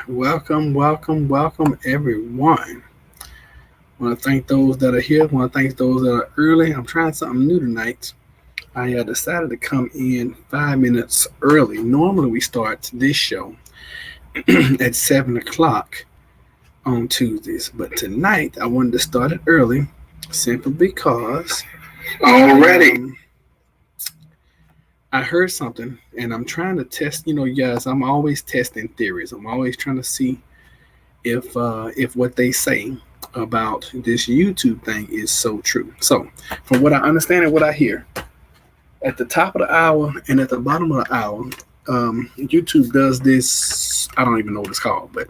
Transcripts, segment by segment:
Welcome, everyone. I want to thank those that are here. I want to thank those that are early. I'm trying something new tonight. I decided to come in 5 minutes early. Normally, we start this show at 7 o'clock on Tuesdays, but tonight I wanted to start it early simply because Already. um, I heard something and I'm trying to test. You guys, I'm always testing theories. I'm always trying to see if what they say about this YouTube thing is so true. So, from what I understand and what I hear, at the top of the hour and at the bottom of the hour, YouTube does this. I don't even know what it's called, but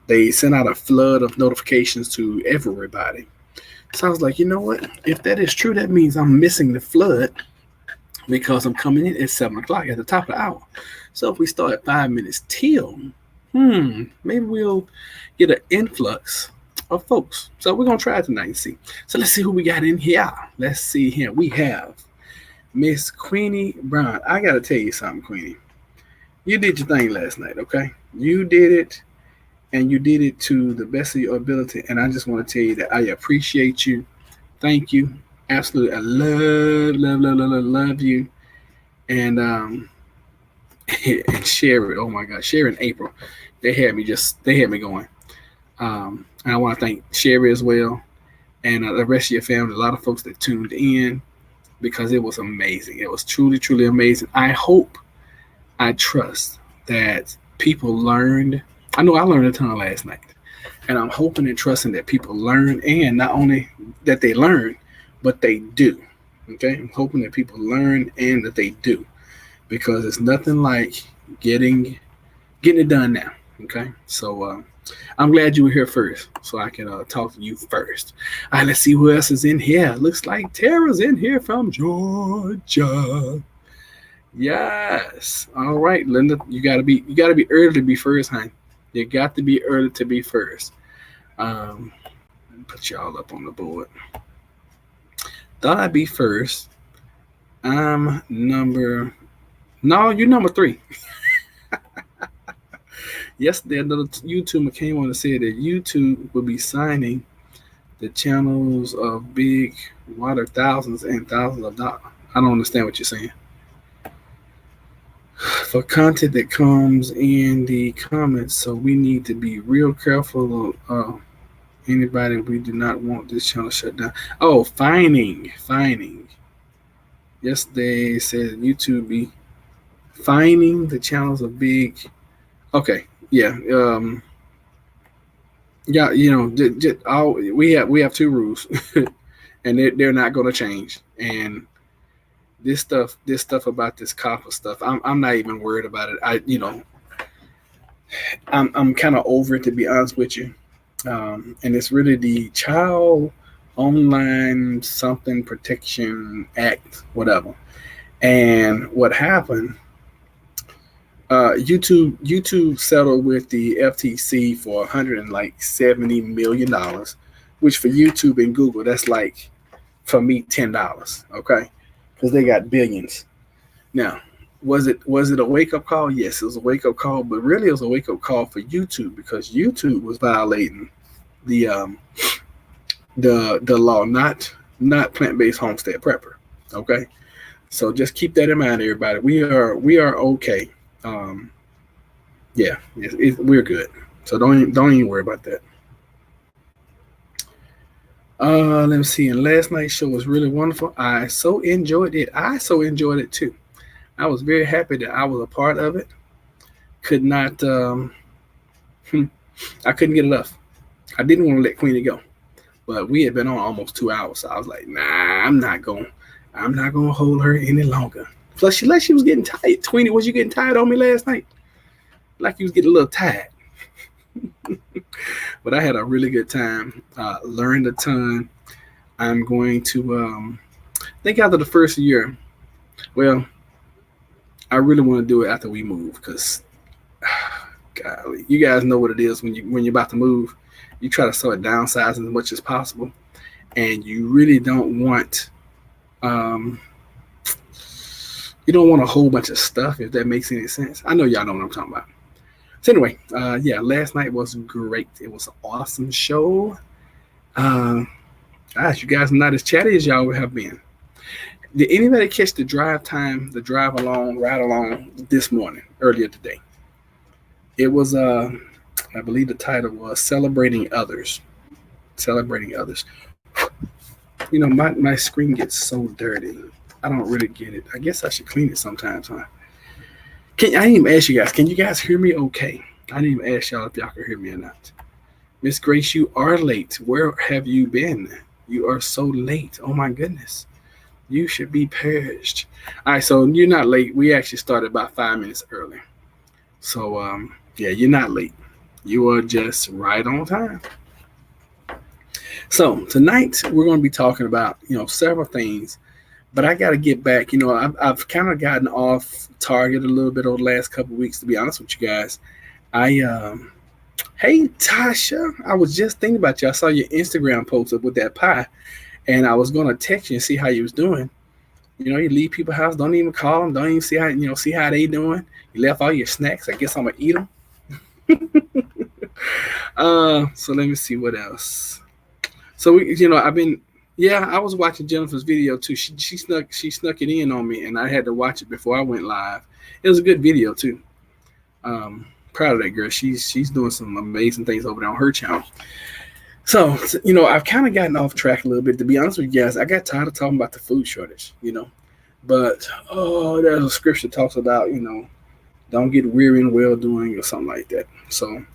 they send out a flood of notifications to everybody. So I was like, you know what? If that is true, that means I'm missing the flood because I'm coming in at 7 o'clock at the top of the hour. So if we start at 5 minutes till, maybe we'll get an influx of folks. So we're gonna try it tonight and see. So let's see who we got in here. Let's see here. We have Miss Queenie Brown. I gotta tell you something, Queenie. You did your thing last night, okay? You did it, and you did it to the best of your ability. And I just want to tell you that I appreciate you. Thank you. Absolutely. I love you. And and Sherry, oh my God, Sherry and April, they had me going. And I want to thank Sherry as well, and the rest of your family, a lot of folks that tuned in because it was amazing. It was truly amazing. I trust that people learned. I know I learned a ton last night, and I'm hoping and trusting that people learn, and not only that they learn, but they do. Okay, I'm hoping that people learn and that they do, because it's nothing like getting getting it done now. Okay, so I'm glad you were here first, so I can talk to you first. All right, let's see who else is in here. Looks like Tara's in here from Georgia. Yes. All right, Linda, you gotta be early to be first, honey. You got to be early to be first. Um, put y'all up on the board. Thought I'd be first. I'm number. No, you're number three. Yesterday, another YouTuber came on and said that YouTube will be signing the channels of big water thousands and thousands of dollars. I don't understand what you're saying. For content that comes in the comments, so we need to be real careful. Anybody, we do not want this channel shut down. Oh, fining. Yesterday said YouTube be fining the channels of big. Okay, yeah, yeah. All, we have two rules, and they're not going to change. And this stuff about this copper stuff, I'm not even worried about it. I'm kind of over it, to be honest with you. And it's really the Child Online Something Protection Act, whatever. And what happened? YouTube settled with the FTC for 170 million dollars, which for YouTube and Google, that's like, for me, $10. Okay, because they got billions. Now, was it a wake up call? Yes, it was a wake up call, but really it was a wake up call for YouTube because YouTube was violating the the law, not plant based homestead prepper. Okay, so just keep that in mind, everybody. We are okay. Um, yeah, we're good. So don't even worry about that. Let me see. And last night's show was really wonderful. I so enjoyed it. I so enjoyed it too. I was very happy that I was a part of it. Could not. I couldn't get enough. I didn't want to let Queenie go, but we had been on almost 2 hours, so I was like, nah, I'm not gonna hold her any longer. Plus, she was getting tired. Queenie, was you getting tired on me last night? Like you was getting a little tired. But I had a really good time. Learned a ton. I'm going to think after the first year. Well, I really want to do it after we move because, golly, you guys know what it is when you're about to move. You try to start downsizing as much as possible, and you really don't want um, you don't want a whole bunch of stuff, if that makes any sense. I know y'all know what I'm talking about. So anyway, yeah, last night was great. It was an awesome show. Uh, Gosh, you guys are not as chatty as y'all have been. Did anybody catch the drive along, ride along this morning, earlier today? It was, I believe the title was Celebrating Others. Celebrating Others. You know, my screen gets so dirty. I don't really get it. I guess I should clean it sometimes, huh? I didn't even ask you guys. Can you guys hear me okay? I didn't even ask y'all if y'all can hear me or not. Miss Grace, you are late. Where have you been? You are so late. Oh my goodness. You should be purged. All right, so you're not late. We actually started about 5 minutes early. So yeah, you're not late. You are just right on time. So tonight we're going to be talking about several things, but I got to get back. I've kind of gotten off target a little bit over the last couple of weeks. To be honest with you guys, I hey Tasha, I was just thinking about you. I saw your Instagram post up with that pie, and I was going to text you and see how you was doing. You leave people's house, don't even call them, don't even see how they doing. You left all your snacks. I guess I'm gonna eat them. So let me see what else. So I've been, yeah, I was watching Jennifer's video too. She snuck it in on me, and I had to watch it before I went live. It was a good video too. Proud of that girl. She's doing some amazing things over there on her channel. So, I've kind of gotten off track a little bit. To be honest with you guys, I got tired of talking about the food shortage, But, there's a scripture talks about, don't get weary in well doing or something like that. So,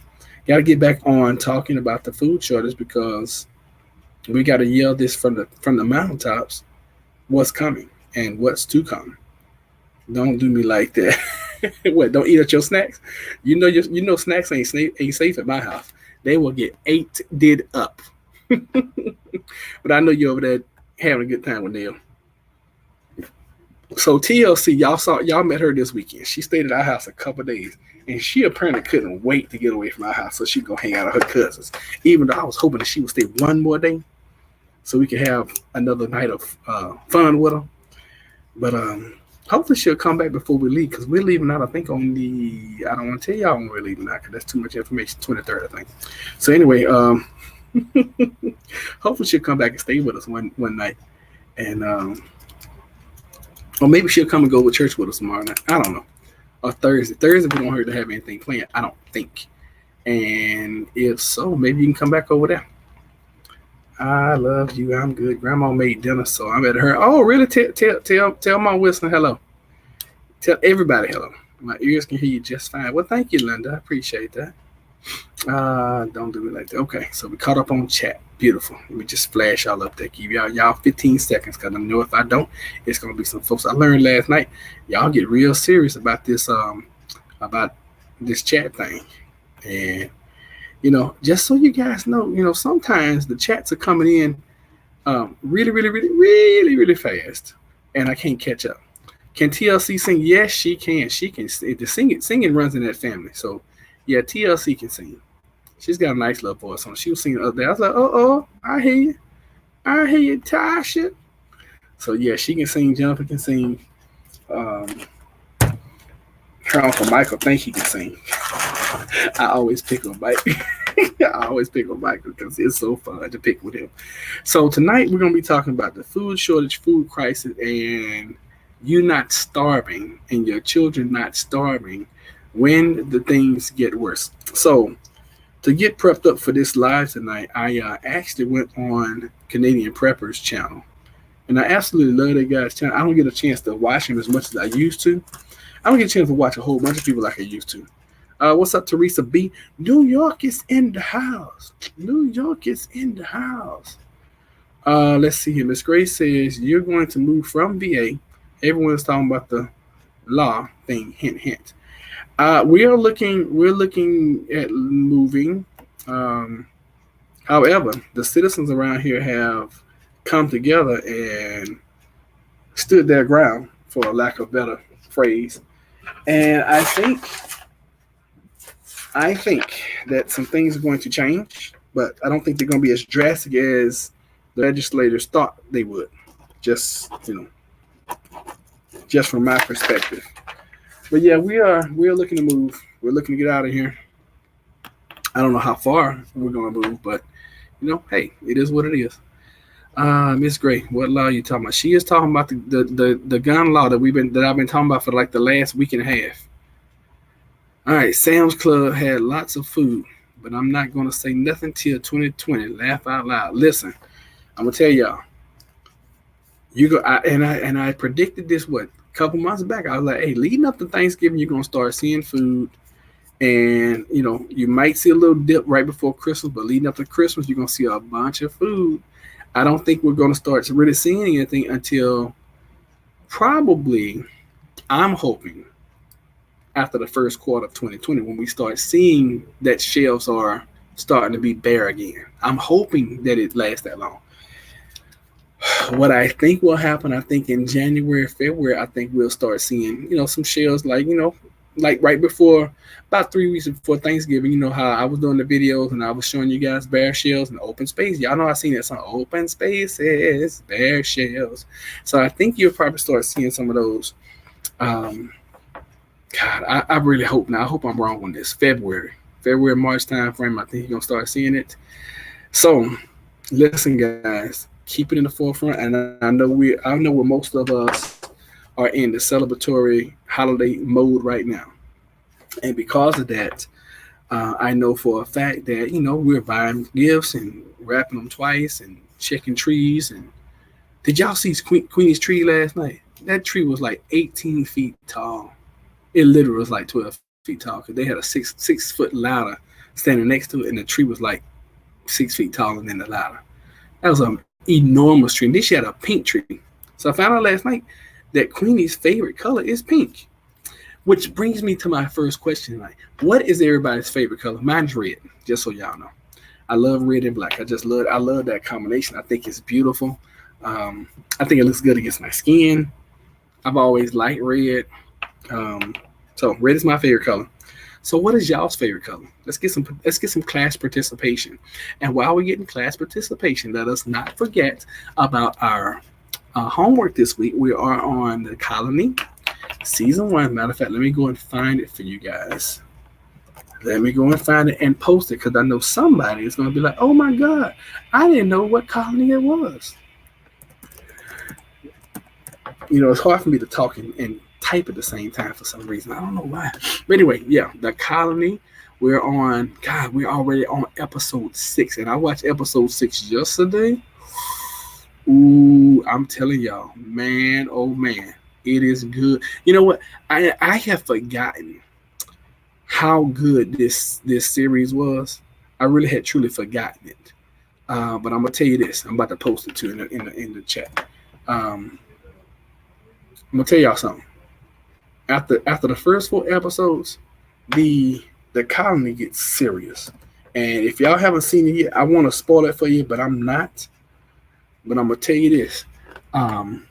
got to get back on talking about the food shortage because we got to yell this from the mountaintops, what's coming and what's to come. Don't do me like that. What? Don't eat at your snacks. Snacks ain't safe at my house. They will get did up. But I know you're over there having a good time with Neil. So TLC, y'all met her this weekend. She stayed at our house a couple of days, and she apparently couldn't wait to get away from our house so she could go hang out with her cousins. Even though I was hoping that she would stay one more day, so we could have another night of fun with her. But hopefully she'll come back before we leave, because we're leaving out, I think, on the, I don't want to tell y'all when we're leaving out because that's too much information, 23rd, I think. So anyway, hopefully she'll come back and stay with us one night. And, or maybe she'll come and go to church with us tomorrow night. I don't know. Or Thursday. Thursday, we don't hurt to have anything planned, I don't think. And if so, maybe you can come back over there. I love you. I'm good. Grandma made dinner, so I'm at her. Oh, really? Tell Mom Wilson hello. Tell everybody hello. My ears can hear you just fine. Well, thank you, Linda. I appreciate that. Don't do it like that. Okay, so we caught up on chat. Beautiful. Let me just flash y'all up there. Give y'all 15 seconds, because I know if I don't, it's gonna be some folks. I learned last night. Y'all get real serious about this chat thing, and just so you guys know, sometimes the chats are coming in really, really, really, really, really fast, and I can't catch up. Can TLC sing? Yes, she can. She can. The singing runs in that family. So, yeah, TLC can sing. She's got a nice little voice on. She was singing the other day. I was like, I hear you. I hear you, Tasha. So, yeah, she can sing. Jennifer can sing. Her Uncle Michael think he can sing. I always pick on Mike. I always pick on Michael because it's so fun to pick with him. So tonight we're going to be talking about the food shortage, food crisis, and you not starving and your children not starving when the things get worse. So to get prepped up for this live tonight, I actually went on Canadian Prepper's channel. And I absolutely love that guy's channel. I don't get a chance to watch him as much as I used to. I don't get a chance to watch a whole bunch of people like I used to. What's up, Teresa B? New York is in the house. New York is in the house. Let's see here. Miss Grace says you're going to move from VA. Everyone's talking about the law thing. Hint, hint. We're looking at moving. However, the citizens around here have come together and stood their ground, for a lack of a better phrase. And I think that some things are going to change, but I don't think they're going to be as drastic as the legislators thought they would. Just from my perspective. But yeah, we're looking to move. We're looking to get out of here. I don't know how far we're gonna move, but hey, it is what it is. Miss Gray, what law are you talking about? She is talking about the gun law that I've been talking about for like the last week and a half. All right, Sam's Club had lots of food, but I'm not gonna say nothing till 2020. Laugh out loud. Listen, I'm gonna tell y'all. I predicted this what a couple months back. I was like, hey, leading up to Thanksgiving, you're gonna start seeing food, and you might see a little dip right before Christmas, but leading up to Christmas, you're gonna see a bunch of food. I don't think we're gonna start really seeing anything until probably. I'm hoping after the first quarter of 2020 when we start seeing that shelves are starting to be bare again. I'm hoping that it lasts that long. What I think will happen, I think in January, February, I think we'll start seeing, some shells like right before, about 3 weeks before Thanksgiving. You know how I was doing the videos and I was showing you guys bare shells and open space. Y'all know I seen that song, open spaces, bare shells. So I think you'll probably start seeing some of those. Um, God, I really hope now. I hope I'm wrong on this. February, March time frame. I think you're gonna start seeing it. So, listen, guys, keep it in the forefront. And I know where most of us are in the celebratory holiday mode right now. And because of that, I know for a fact that we're buying gifts and wrapping them twice and checking trees. And did y'all see Queenie's tree last night? That tree was like 18 feet tall. It literally was like 12 feet tall because they had a six foot ladder standing next to it, and the tree was like 6 feet taller than the ladder. That was an enormous tree. And then she had a pink tree. So I found out last night that Queenie's favorite color is pink, which brings me to my first question: like, what is everybody's favorite color? Mine's red. Just so y'all know, I love red and black. I love that combination. I think it's beautiful. I think it looks good against my skin. I've always liked red. Um, so red is my favorite color. So what is y'all's favorite color? Let's get some class participation. And while we're getting class participation, let us not forget about our homework this week. We are on the Colony season 1. Matter of fact, let me go and find it for you guys. Let me go and find it and post it because I know somebody is going to be like, "Oh my God, I didn't know what colony it was." It's hard for me to talk and type at the same time for some reason. I don't know why. But anyway, yeah, the Colony. We're already on episode 6. And I watched episode 6 yesterday. Ooh, I'm telling y'all, man, oh man, it is good. You know what? I have forgotten how good this series was. I really had truly forgotten it. But I'm gonna tell you this. I'm about to post it too in the chat. I'm gonna tell y'all something. After the first 4 episodes, the Colony gets serious. And if y'all haven't seen it yet, I want to spoil it for you, but I'm not. But I'm gonna tell you this. Um,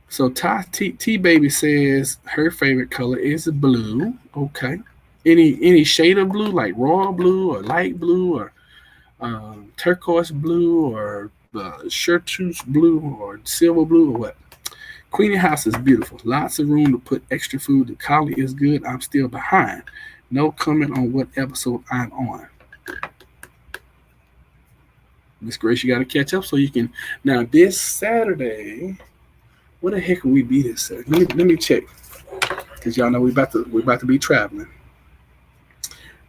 so T Baby says her favorite color is blue. Okay. Any shade of blue, like royal blue or light blue or turquoise blue or chartreuse blue or silver blue or what? Queenie House is beautiful. Lots of room to put extra food. The collie is good. I'm still behind. No comment on what episode I'm on. Miss Grace, you got to catch up so you can. Now, this Saturday, what the heck will we be this Saturday? Let me check. Because y'all know we're about to be traveling.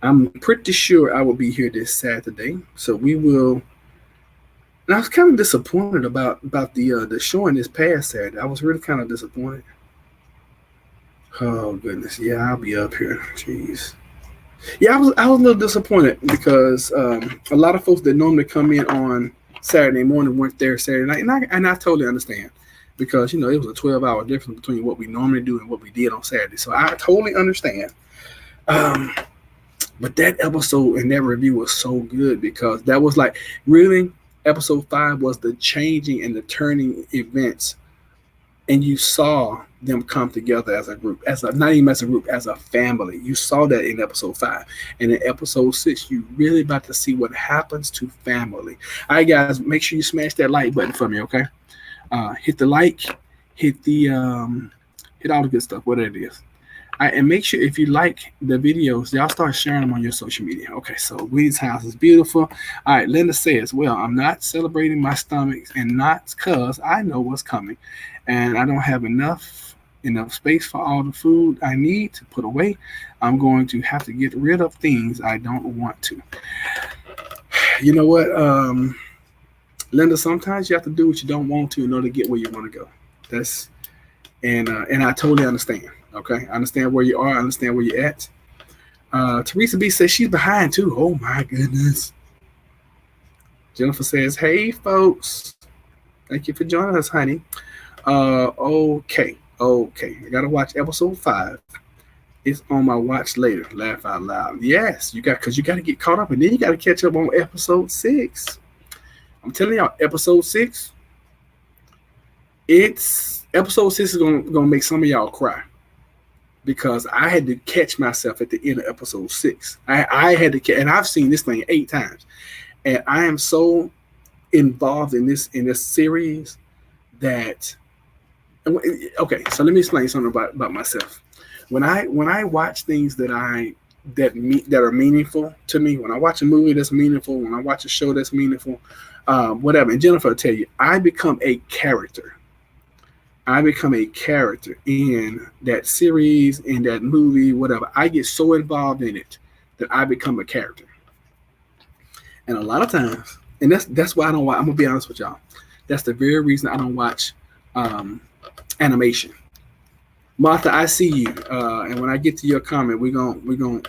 I'm pretty sure I will be here this Saturday. So we will. And I was kind of disappointed about the showing this past Saturday. I was really kind of disappointed. Oh goodness, yeah, I'll be up here. Jeez, yeah, I was a little disappointed because a lot of folks that normally come in on Saturday morning weren't there Saturday night, and I totally understand because it was a 12-hour difference between what we normally do and what we did on Saturday. So I totally understand. But that episode and that review was so good because that was like really. Episode 5 was the changing and the turning events, and you saw them come together as a group, not even as a group, as a family. You saw that in episode 5, and in episode 6, you really about to see what happens to family. All right, guys, make sure you smash that like button for me, okay? Hit the like, hit all the good stuff, whatever it is. And make sure if you like the videos, y'all start sharing them on your social media. Okay, so Weed's house is beautiful. All right, Linda says, well, I'm not celebrating my stomach and not because I know what's coming and I don't have enough space for all the food I need to put away. I'm going to have to get rid of things I don't want to. You know what, Linda? Sometimes you have to do what you don't want to in order to get where you want to go. That's and I totally understand. Okay, I understand where you are. I understand where you're at. Teresa B says she's behind too. Oh my goodness. Jennifer says, "Hey folks, thank you for joining us, honey." Okay. I gotta watch episode 5. It's on my watch later. Laugh out loud. Yes, because you got to get caught up, and then you got to catch up on episode 6. I'm telling y'all, episode 6 is gonna make some of y'all cry because I had to catch myself at the end of episode 6. I had to catch, and I've seen this thing 8 times, and I am so involved in this series that. Okay, so let me explain something about myself. When I watch things that are meaningful to me, when I watch a movie that's meaningful, when I watch a show that's meaningful, whatever. And Jennifer will tell you, I become a character. I become a character in that series, in that movie, whatever. I get so involved in it that I become a character. And a lot of times, and that's why I don't watch. I'm gonna be honest with y'all. That's the very reason I don't watch animation. Martha, I see you. And when I get to your comment, we're gonna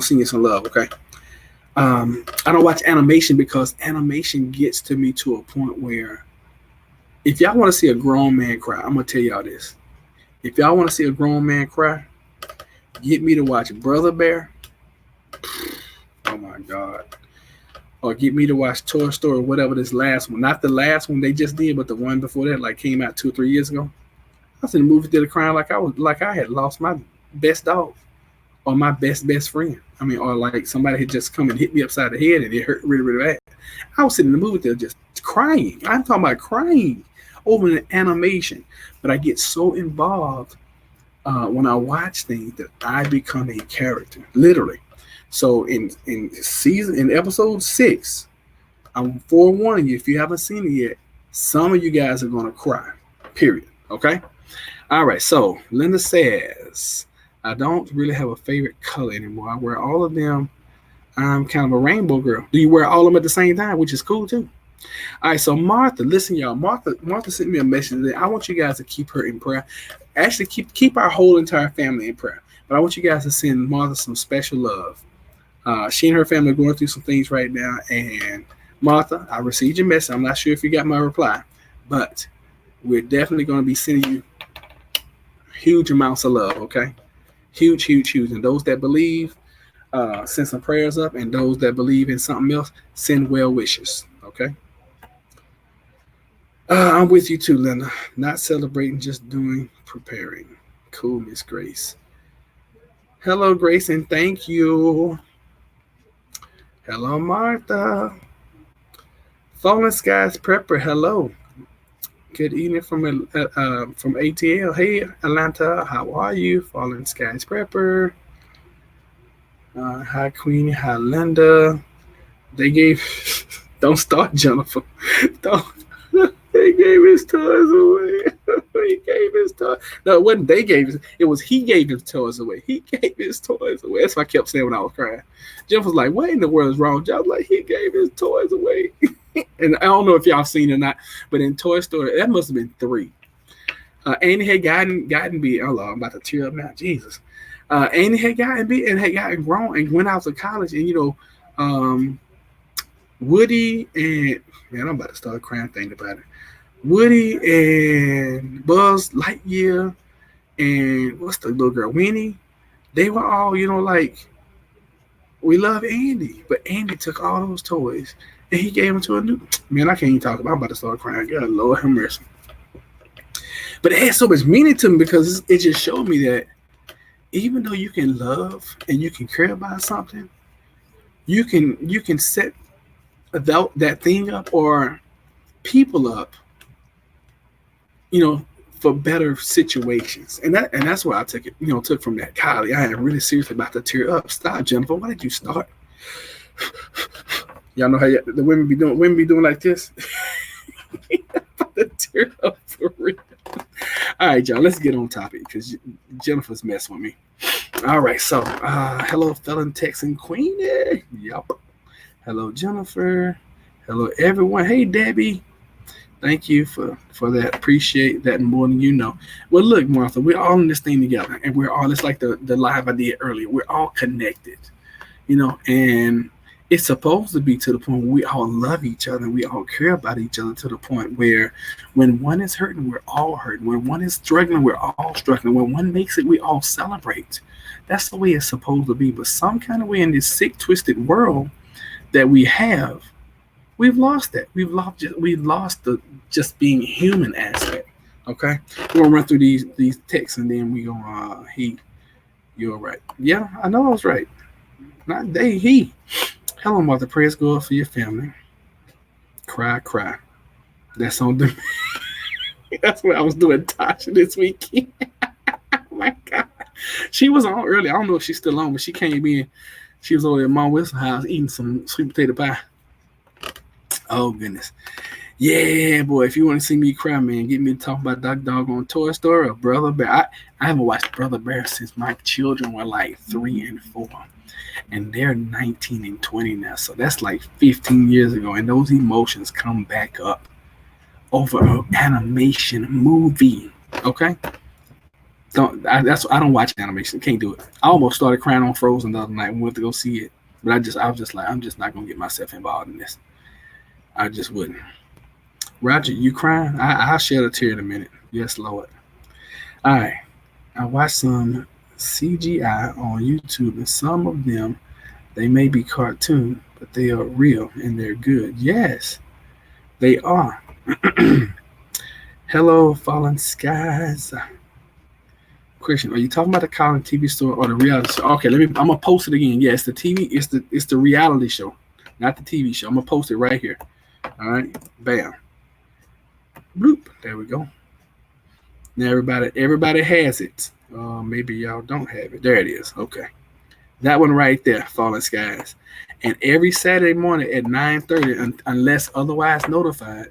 send you some love, okay? I don't watch animation because animation gets to me to a point where if y'all want to see a grown man cry, I'm gonna tell y'all this. If y'all want to see a grown man cry, get me to watch Brother Bear. Oh my God. Or get me to watch Toy Story, whatever this last one. Not the last one they just did, but the one before that, like came out 2 or 3 years ago. I was in the movie theater crying like I had lost my best dog or my best friend. I mean, or like somebody had just come and hit me upside the head and it hurt really, really bad. I was sitting in the movie theater just crying. I'm talking about crying over an animation. But I get so involved when I watch things that I become a character, literally. So in episode 6, I'm forewarning you, if you haven't seen it yet, some of you guys are gonna cry. Period. Okay. All right. So Linda says, I don't really have a favorite color anymore. I wear all of them. I'm kind of a rainbow girl. Do you wear all of them at the same time, which is cool too? All right. So Martha, listen, y'all. Martha sent me a message that I want you guys to keep her in prayer. Actually, keep our whole entire family in prayer. But I want you guys to send Martha some special love. She and her family are going through some things right now. And Martha, I received your message. I'm not sure if you got my reply, but we're definitely going to be sending you huge amounts of love, okay? Huge. And those that believe, send some prayers up. And those that believe in something else, send well wishes, okay? I'm with you too, Linda. Not celebrating, just preparing. Cool, Miss Grace. Hello, Grace, and thank you. Hello, Martha. Fallen Skies Prepper, hello. Good evening from ATL. Hey, Atlanta, how are you? Fallen Skies Prepper. Hi, Queenie. Hi, Linda. They gave... Don't start, Jennifer. Don't... They gave his toys away. He gave his toys. No, it wasn't they gave his. It was he gave his toys away. He gave his toys away. That's what I kept saying when I was crying. Jeff was like, what in the world is wrong? Jeff was like, he gave his toys away. And I don't know if y'all seen it or not, but in Toy Story, that must have been 3. Annie had gotten beat. Oh, I'm about to tear up now. Jesus. Annie had gotten beat and had gotten grown and went out to college. And, Woody and, man, I'm about to start crying thinking about it. Woody and Buzz Lightyear and what's the little girl, Winnie? They were all, we love Andy. But Andy took all those toys and he gave them to a new, man, I can't even talk about it. I'm about to start crying. God, Lord have mercy. But it had so much meaning to me because it just showed me that even though you can love and you can care about something, you can set that thing up or people up, for better situations. And that's what I took it, took from that. Kylie, I am really seriously about to tear up. Stop, Jennifer. Why did you start? Y'all know how the women be doing. Women be doing like this. About to tear up for real. All right, y'all. Let's get on topic because Jennifer's messing with me. All right. So, hello, felon Texan Queenie. Yup. Hello, Jennifer. Hello, everyone. Hey, Debbie. Thank you for that. Appreciate that more than you know. Well, look, Martha, we're all in this thing together, and we're all. It's like the live I did earlier. We're all connected, and it's supposed to be to the point where we all love each other and we all care about each other to the point where when one is hurting, we're all hurting. When one is struggling, we're all struggling. When one makes it, we all celebrate. That's the way it's supposed to be. But some kind of way in this sick, twisted world that we have, we've lost that. We've lost the just being human aspect. Okay, we're gonna run through these texts and then we gonna you're right. Yeah, I know I was right. Not they, he. Hello, Martha. Praise God for your family. Cry, cry. That's on the. That's what I was doing, Tasha, this weekend. Oh my God, she was on early. I don't know if she's still on, but she came in. She was over at Mom Wilson's house eating some sweet potato pie. Oh goodness, yeah, boy. If you want to see me cry, man, get me to talk about Dog on Toy Story or Brother Bear. I haven't watched Brother Bear since my children were like 3 and 4. And they're 19 and 20 now. So that's like 15 years ago. And those emotions come back up over an animation movie. Okay? I don't watch animation. Can't do it. I almost started crying on Frozen the other night when we went to go see it. But I was just like, I'm just not going to get myself involved in this. I just wouldn't. Roger, you crying? I'll shed a tear in a minute. Yes, Lord. All right. I watched some CGI on YouTube, and some of them, they may be cartoon, but they are real and they're good. Yes, they are. Hello, Fallen Skies. Question: are you talking about the Colin TV store or the reality show? Okay, I'm gonna post it again. Yes, the TV. It's the reality show, not the TV show. I'm gonna post it right here. All right, bam, bloop. There we go. Now everybody has it. Maybe y'all don't have it. There it is. Okay. That one right there, Fallen Skies. And every Saturday morning at 9:30, unless otherwise notified,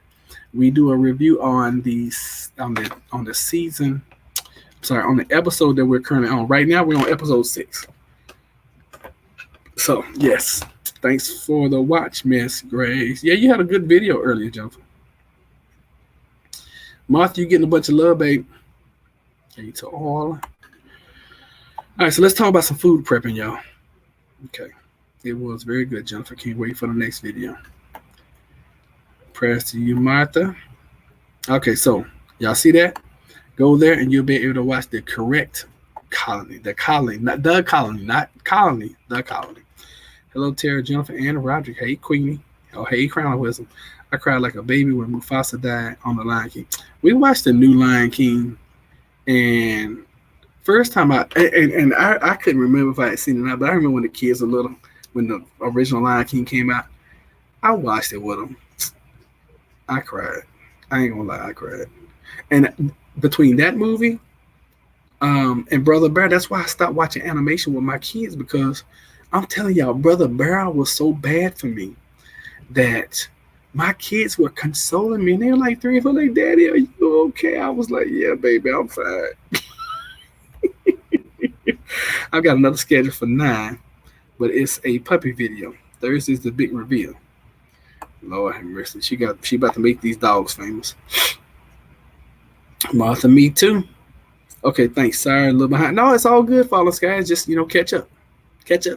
we do a review on the season. Sorry, on the episode that we're currently on. Right now, we're on episode 6. So, yes. Thanks for the watch, Miss Grace. Yeah, you had a good video earlier, Jennifer. Martha, you getting a bunch of love, babe. Hey, to all. All right, so let's talk about some food prepping, y'all. Okay. It was very good, Jennifer. Can't wait for the next video. Prayers to you, Martha. Okay, so y'all see that? Go there and you'll be able to watch the correct colony. The colony, not the colony, not colony, the colony. Hello, Tara, Jennifer, and Roderick. Hey, Queenie. Oh, hey, Crown of Wisdom. I cried like a baby when Mufasa died on the Lion King. We watched the new Lion King, and first time I couldn't remember if I had seen it or not, but I remember when the kids were little, when the original Lion King came out. I watched it with them. I cried. I ain't gonna lie, I cried. And between that movie and Brother Bear, that's why I stopped watching animation with my kids, because I'm telling y'all, Brother Bear was so bad for me that my kids were consoling me, and they were like 3 or 4, like, Daddy, are you okay? I was like, yeah, baby, I'm fine. I've got another schedule for 9, but it's a puppy video. Thursday's the big reveal. Lord have mercy. She about to make these dogs famous. Martha, me too. Okay, thanks. Sorry, a little behind. No, it's all good, Fallen Skies. Just, catch up. Catch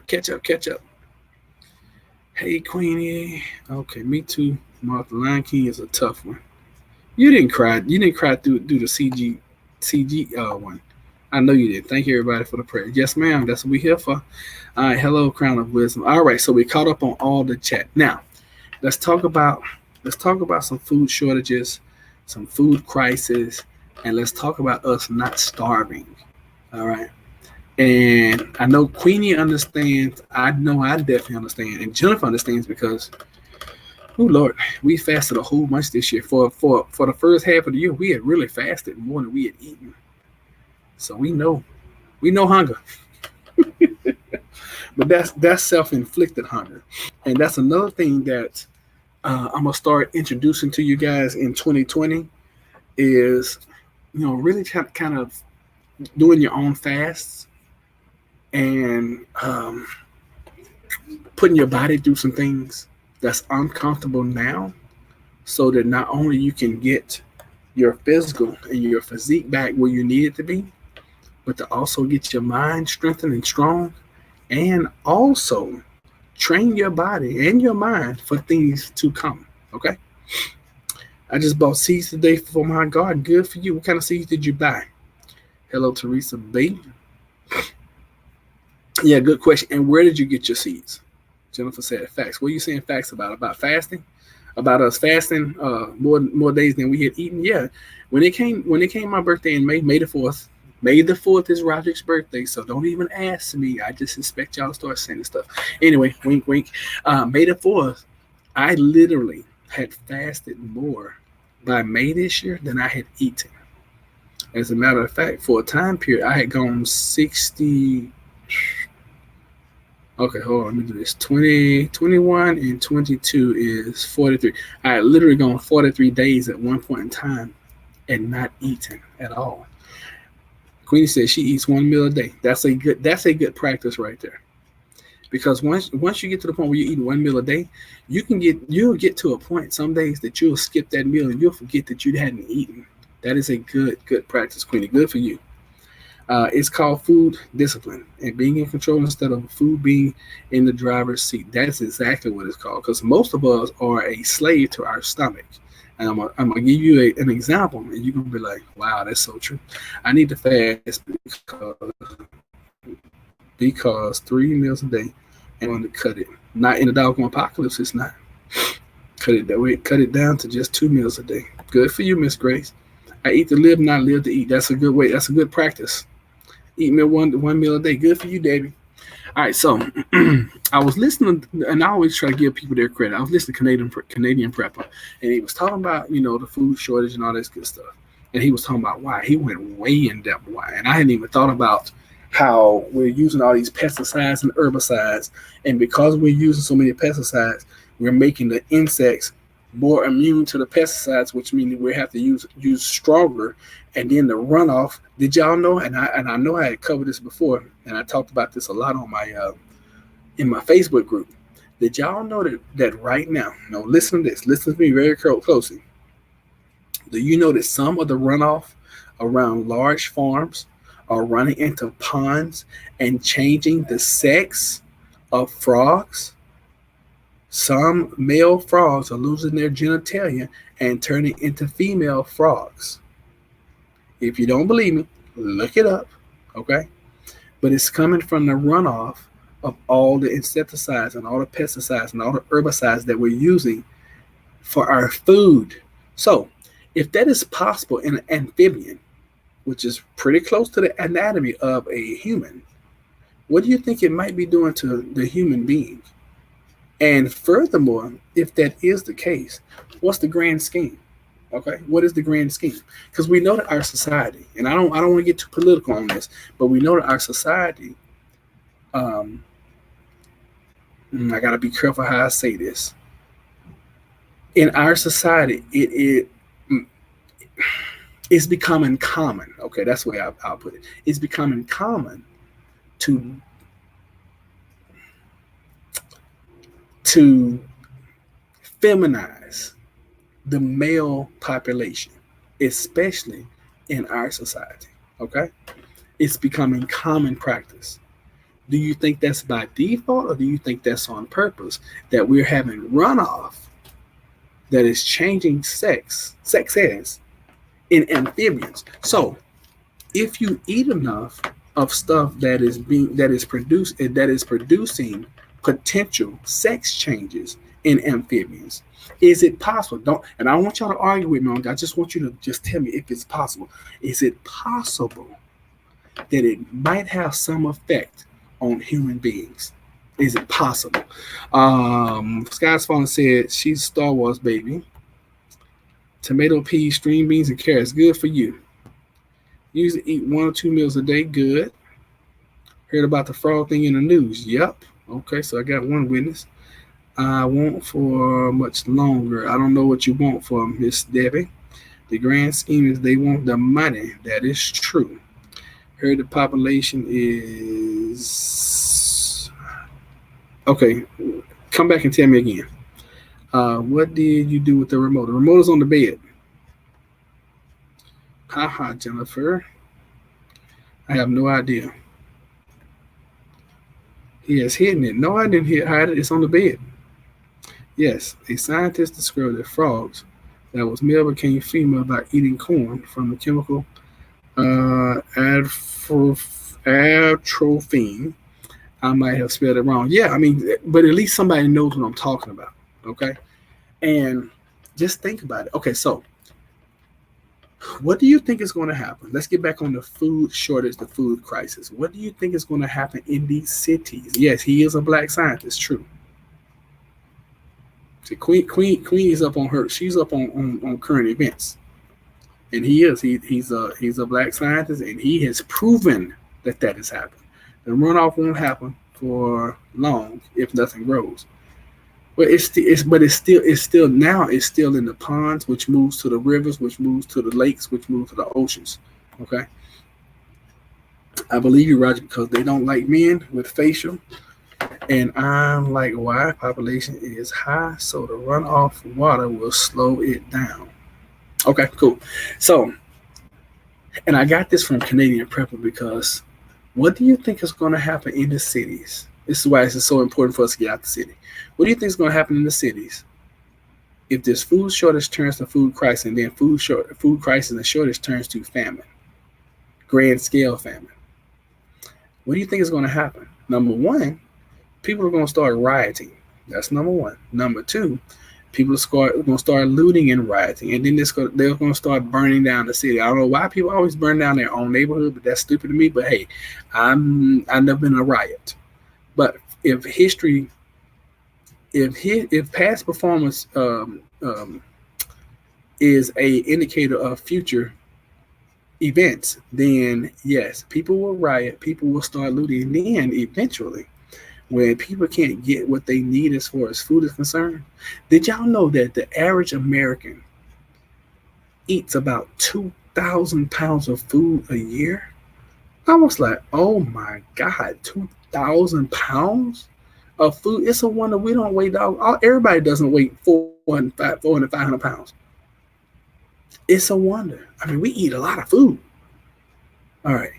up. Hey, Queenie. Okay, me too. Martha, Lion King is a tough one. You didn't cry. You didn't cry through the CG one. I know you did. Thank you, everybody, for the prayer. Yes, ma'am. That's what we're here for. All right. Hello, Crown of Wisdom. All right. So we caught up on all the chat. Now, let's talk about some food shortages, some food crisis, and let's talk about us not starving. All right. And I know Queenie understands. I know I definitely understand, and Jennifer understands, because Oh Lord, we fasted a whole bunch this year. For the first half of the year, we had really fasted more than we had eaten. So we know hunger, but that's self-inflicted hunger, and that's another thing that I'm gonna start introducing to you guys in 2020 is really kind of doing your own fasts and putting your body through some things that's uncomfortable now, so that not only you can get your physical and your physique back where you need it to be, but to also get your mind strengthened and strong, and also train your body and your mind for things to come. Okay. I just bought seeds today for my garden. Good for you. What kind of seeds did you buy? Hello, Teresa B. Yeah, good question. And where did you get your seeds? Jennifer said facts. What are you saying facts about? About fasting? About us fasting more days than we had eaten? Yeah. When it came my birthday in May the 4th. May the 4th is Roderick's birthday, so don't even ask me. I just expect y'all to start sending stuff. Anyway, wink, wink. May the 4th, I literally had fasted more by May this year than I had eaten. As a matter of fact, for a time period, I had gone 60. Okay, hold on. Let me do this. 20, 21, and 22 is 43. I had literally gone 43 days at one point in time and not eaten at all. Queenie says she eats one meal a day. That's a good practice right there. Because once you get to the point where you're eating one meal a day, you'll get to a point some days that you'll skip that meal and you'll forget that you hadn't eaten. That is a good practice, Queenie. Good for you. It's called food discipline and being in control instead of food being in the driver's seat. That is exactly what it's called, because most of us are a slave to our stomach. And I'm gonna give you an example, and you're gonna be like, "Wow, that's so true." I need to fast because 3 meals a day and I'm going to cut it. Not in the doggone apocalypse, it's not. Cut it that way. Cut it down to just 2 meals a day. Good for you, Miss Grace. I eat to live, not live to eat. That's a good way. That's a good practice. Eat me one meal a day. Good for you, Davey. All right, so I was listening, and I always try to give people their credit. I was listening to Canadian Prepper, and he was talking about the food shortage and all this good stuff. And he was talking about why. He went way in depth why, and I hadn't even thought about how we're using all these pesticides and herbicides, and because we're using so many pesticides, we're making the insects more immune to the pesticides, which means we have to use stronger. And then the runoff. Did y'all know? And I know I had covered this before, and I talked about this a lot on my in my Facebook group. Did y'all know that right now? No, listen to this. Listen to me very closely. Do you know that some of the runoff around large farms are running into ponds and changing the sex of frogs? Some male frogs are losing their genitalia and turning into female frogs. If you don't believe me, look it up, okay? But it's coming from the runoff of all the insecticides and all the pesticides and all the herbicides that we're using for our food. So, if that is possible in an amphibian, which is pretty close to the anatomy of a human, what do you think it might be doing to the human being? And furthermore, if that is the case, what's the grand scheme? Okay, what is the grand scheme? Because we know that our society, and I don't want to get too political on this, but we know that our society, um, I gotta be careful how I say this. In our society, it's becoming common. Okay, that's the way I'll put it. It's becoming common to to feminize the male population, especially in our society. Okay, it's becoming common practice. Do you think that's by default, or do you think that's on purpose, that we're having runoff that is changing sexes in amphibians? So if you eat enough of stuff that is producing potential sex changes in amphibians, is it possible? Don't and I don't want y'all to argue with me on that. I just want you to just tell me if it's possible. Is it possible that it might have some effect on human beings? Is it possible? Sky's Fallen said she's a Star Wars baby. Tomato, peas, string beans, and carrots. Good for you. Usually eat 1 or 2 meals a day. Good. Heard about the frog thing in the news. Yep. Okay, so I got one witness. I won't for much longer. I don't know what you want for Miss Debbie. The grand scheme is they want the money. That is true. Heard the population is okay. Come back and tell me again. What did you do with the remote? The remote is on the bed. Haha, Jennifer. I have no idea. He has hidden it. No, I didn't hide it. It's on the bed. Yes, a scientist discovered that frogs that was male became female by eating corn from the chemical atropine. I might have spelled it wrong. Yeah, I mean, but at least somebody knows what I'm talking about. Okay, and just think about it. Okay, so what do you think is going to happen? Let's get back on the food shortage, the food crisis. What do you think is going to happen in these cities? Yes, he is a black scientist. True. See, Queen is up on her. She's up on current events, and he's a black scientist, and he has proven that has happened. The runoff won't happen for long if nothing grows. But it's still now it's still in the ponds, which moves to the rivers, which moves to the lakes, which moves to the oceans. Okay, I believe you, Roger, because they don't like men with facial. And I'm like, why? Population is high, so the runoff water will slow it down. Okay, cool. So, and I got this from Canadian Prepper because what do you think is going to happen in the cities? This is why it's so important for us to get out the city. What do you think is going to happen in the cities if this food shortage turns to food crisis, and then food crisis and shortage turns to famine, grand scale famine? What do you think is going to happen? Number one, people are going to start rioting. That's number one. Number two, people are going to start looting and rioting, and then they're going to start burning down the city. I don't know why people always burn down their own neighborhood, but that's stupid to me. But hey, I've never been in a riot. But if history, if past performance is a indicator of future events, then yes, people will riot, people will start looting, and then eventually, when people can't get what they need as far as food is concerned, did y'all know that the average American eats about 2,000 pounds of food a year? I was like, oh my God, 2,000 pounds of food? It's a wonder we don't weigh dog. Everybody doesn't weigh 400, 500 pounds. It's a wonder. I mean, we eat a lot of food. All right,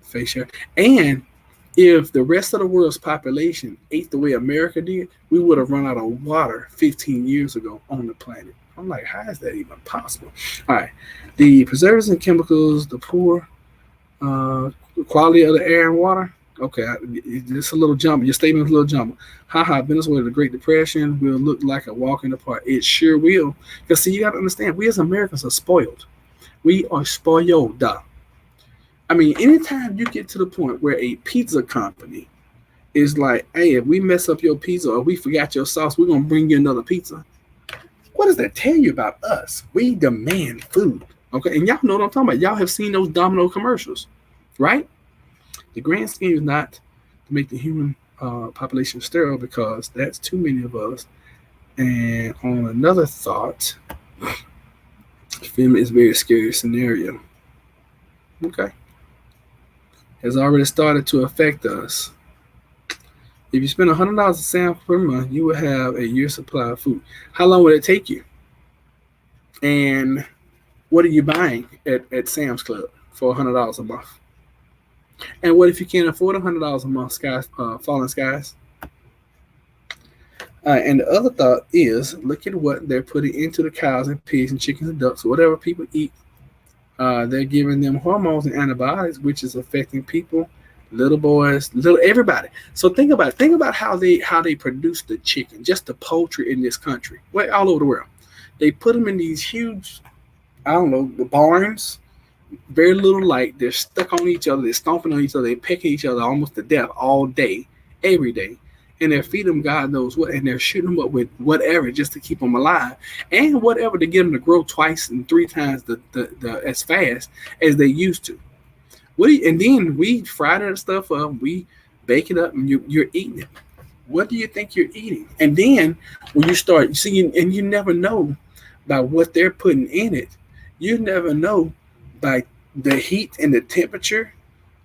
face share. And if the rest of the world's population ate the way America did, we would have run out of water 15 years ago on the planet. I'm like, how is that even possible? All right, the preservatives and chemicals, the poor quality of the air and water. Okay, it's a little jump. Your statement is a little jump. Haha, Venezuela, the Great Depression will look like a walk in the park. It sure will. Because see, you got to understand, we as Americans are spoiled. We are spoiled. I mean, anytime you get to the point where a pizza company is like, hey, if we mess up your pizza or we forgot your sauce, we're going to bring you another pizza. What does that tell you about us? We demand food. Okay, and y'all know what I'm talking about. Y'all have seen those Domino commercials, right? The grand scheme is not to make the human population sterile, because that's too many of us. And on another thought, famine is a very scary scenario. Okay. Has already started to affect us. If you spend $100 a sample per month, you will have a year's supply of food. How long would it take you? And what are you buying at Sam's Club for $100 a month? And what if you can't afford $100 a month, falling skies? And the other thought is, look at what they're putting into the cows and pigs and chickens and ducks, whatever people eat. They're giving them hormones and antibiotics, which is affecting people, little boys, everybody. So think about how they produce the chicken, just the poultry in this country, all over the world. They put them in these huge, I don't know, the barns. Very little light. They're stuck on each other. They're stomping on each other. They're pecking each other almost to death all day, every day. and they're feeding them God knows what, and they're shooting them up with whatever just to keep them alive, and whatever to get them to grow twice and three times the as fast as they used to. And then we fry that stuff up, we bake it up, and you're eating it. What do you think you're eating? And then when you start seeing, and you never know by what they're putting in it, you never know by the heat and the temperature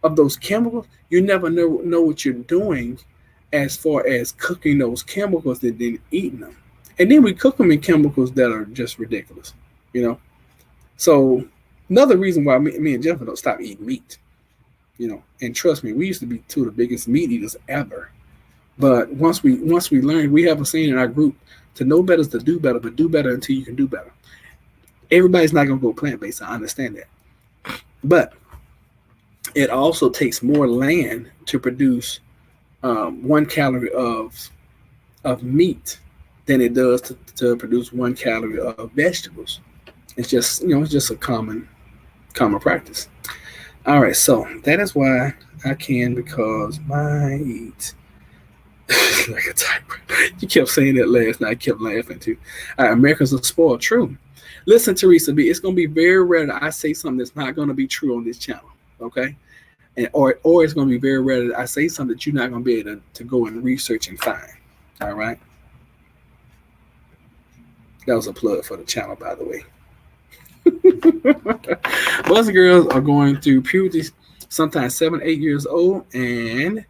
of those chemicals. You never know what you're doing as far as cooking those chemicals and then eating them. And then we cook them in chemicals that are just ridiculous, you know. So another reason why me and Jennifer don't stop eating meat, you know. And trust me, we used to be two of the biggest meat eaters ever. But once we learned, we have a saying in our group: to know better is to do better, but do better until you can do better. Everybody's not gonna go plant based. I understand that, but it also takes more land to produce 1 calorie of meat than it does to produce 1 calorie of vegetables. It's just it's just a common practice. All right, so that is why I can, because my eat like a tiger. You kept saying that last night. I kept laughing too. All right, Americans are spoiled. True. Listen, Teresa B, it's gonna be very rare that I say something that's not gonna be true on this channel. Okay, and or it's gonna be very rare that I say something that you're not gonna be able to go and research and find. All right. That was a plug for the channel, by the way. Most girls are going through puberty, sometimes 7, 8 years old, and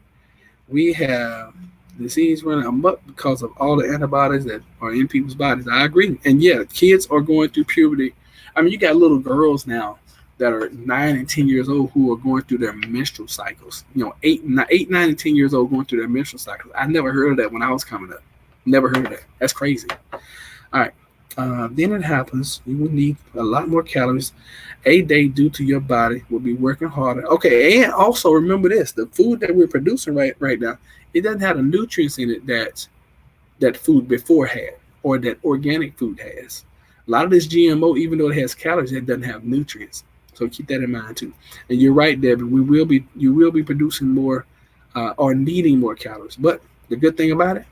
we have disease running amok because of all the antibodies that are in people's bodies. I agree. And yeah, kids are going through puberty. I mean, you got little girls now that are 9 and 10 years old who are going through their menstrual cycles. 8, 9, and 10 years old going through their menstrual cycles. I never heard of that when I was coming up. Never heard of that. That's crazy. All right. Then it happens. You will need a lot more calories a day due to your body will be working harder. Okay, and also remember this: the food that we're producing right now, it doesn't have the nutrients in it that food before had, or that organic food has. A lot of this GMO, even though it has calories, it doesn't have nutrients. So keep that in mind too. And you're right, Debbie. You will be producing more or needing more calories. But the good thing about it,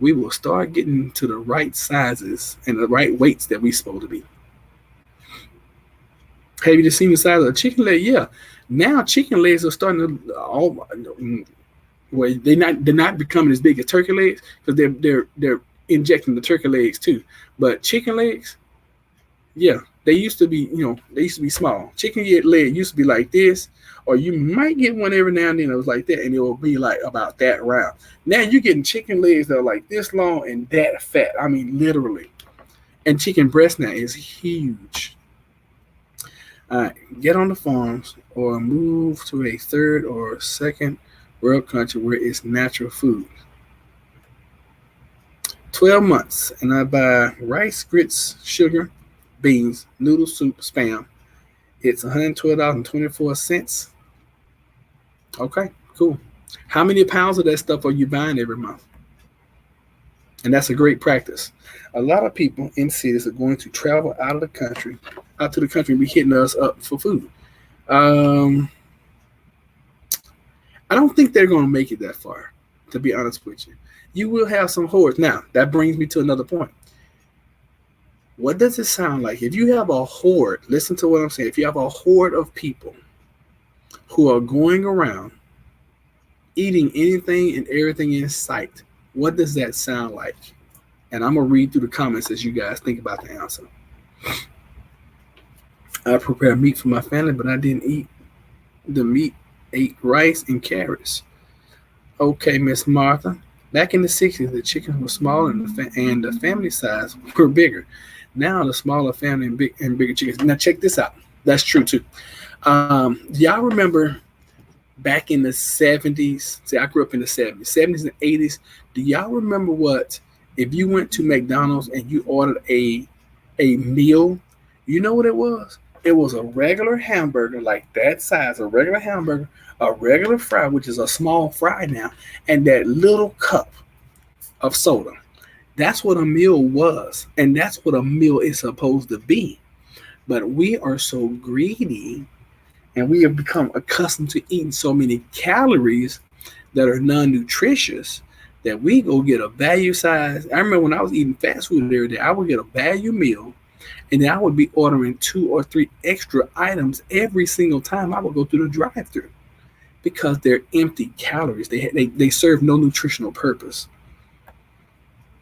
we will start getting to the right sizes and the right weights that we're supposed to be. Have you just seen the size of a chicken leg? Yeah. Now chicken legs are starting to well, they're not becoming as big as turkey legs because they're injecting the turkey legs too. But chicken legs, yeah, they used to be small. Chicken leg used to be like this, or you might get one every now and then that was like that, and it will be like about that round. Now you're getting chicken legs that are like this long and that fat. I mean, literally. And chicken breast now is huge. All right, get on the farms or move to a third or second world country where it's natural food. 12 months, and I buy rice, grits, sugar, beans, noodle soup, spam. It's $112.24. Okay, cool. How many pounds of that stuff are you buying every month? And that's a great practice. A lot of people in cities are going to travel out to the country, and be hitting us up for food. I don't think they're going to make it that far, to be honest with you. You will have some hordes. Now, that brings me to another point. What does it sound like? If you have a horde, listen to what I'm saying. If you have a horde of people who are going around eating anything and everything in sight, what does that sound like? And I'm going to read through the comments as you guys think about the answer. I prepared meat for my family, but I didn't eat the meat. Ate rice and carrots. Okay, Miss Martha. Back in the 60s, the chickens were smaller and the family size were bigger. Now the smaller family and bigger chickens. Now check this out. That's true too. Y'all remember back in the 70s? See, I grew up in the 70s and 80s. Do y'all remember what, if you went to McDonald's and you ordered a meal, you know what it was? It was a regular hamburger, like that size, a regular hamburger, a regular fry, which is a small fry now, and that little cup of soda. That's what a meal was, and that's what a meal is supposed to be. But we are so greedy, and we have become accustomed to eating so many calories that are non-nutritious, that we go get a value size. I remember when I was eating fast food every day, I would get a value meal, and then I would be ordering 2 or 3 extra items every single time I would go through the drive-through because they're empty calories. They serve no nutritional purpose.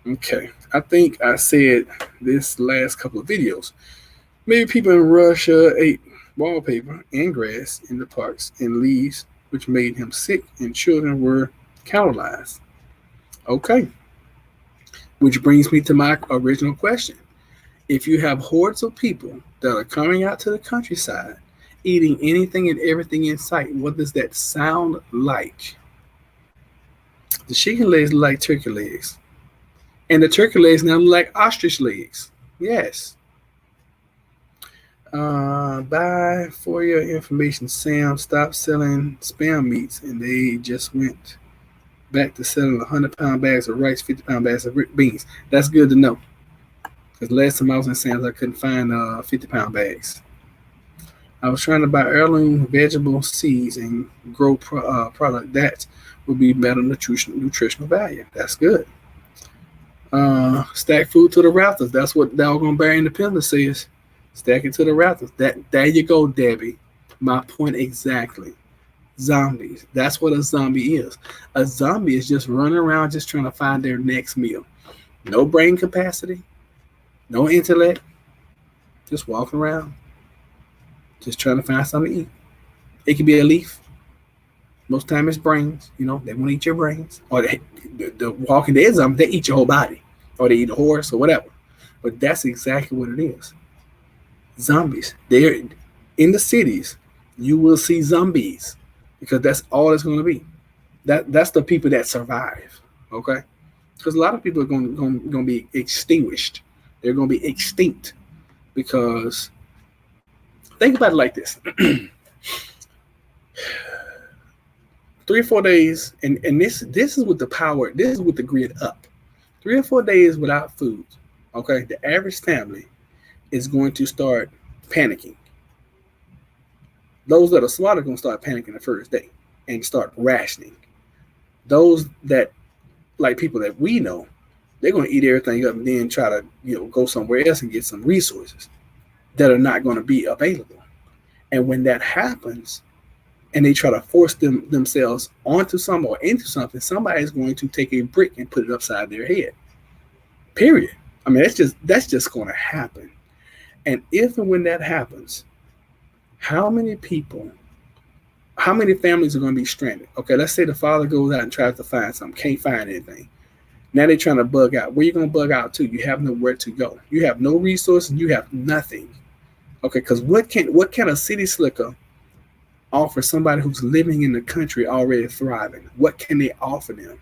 Okay, I think I said this last couple of videos. Maybe people in Russia ate wallpaper and grass in the parks and leaves, which made him sick, and children were cannibalized. Okay, which brings me to my original question. If you have hordes of people that are coming out to the countryside, eating anything and everything in sight, what does that sound like? The chicken legs look like turkey legs. And the turkey legs now look like ostrich legs. Yes. Bye for your information, Sam. Stop selling spam meats, and they just went back to selling 100-pound bags of rice, 50-pound bags of beans. That's good to know. Because last time I was in Sam's, I couldn't find 50-pound bags. I was trying to buy heirloom vegetable seeds and grow product that would be better nutritional value. That's good. Stack food to the rafters. That's what Doggone Bear Independence says. Stack it to the rafters. There you go, Debbie. My point exactly. Zombies. That's what a zombie is. A zombie is just running around just trying to find their next meal. No brain capacity, no intellect, just walking around, just trying to find something to eat. It could be a leaf. Most time it's brains. They want to eat your brains. Or the Walking Dead zombies, they eat your whole body. Or they eat a horse or whatever. But that's exactly what it is. Zombies. They're in the cities. You will see zombies because that's all it's going to be. That's the people that survive. Okay, because a lot of people are going to be extinguished. They're going to be extinct because think about it like this: 3 or 4 days, and this is with the power. This is with the grid up. 3 or 4 days without food. Okay, the average family is going to start panicking. Those that are smart are going to start panicking the first day and start rationing. Those that, like people that we know, they're going to eat everything up and then try to, go somewhere else and get some resources that are not going to be available. And when that happens, and they try to force themselves onto something or into something, somebody's going to take a brick and put it upside their head. Period. I mean, that's just going to happen. And if and when that happens, how many families are going to be stranded? Okay, let's say the father goes out and tries to find something, can't find anything. Now they're trying to bug out. Where are you going to bug out to? You have nowhere to go. You have no resources. You have nothing. Okay, because what can a city slicker offer somebody who's living in the country already thriving? What can they offer them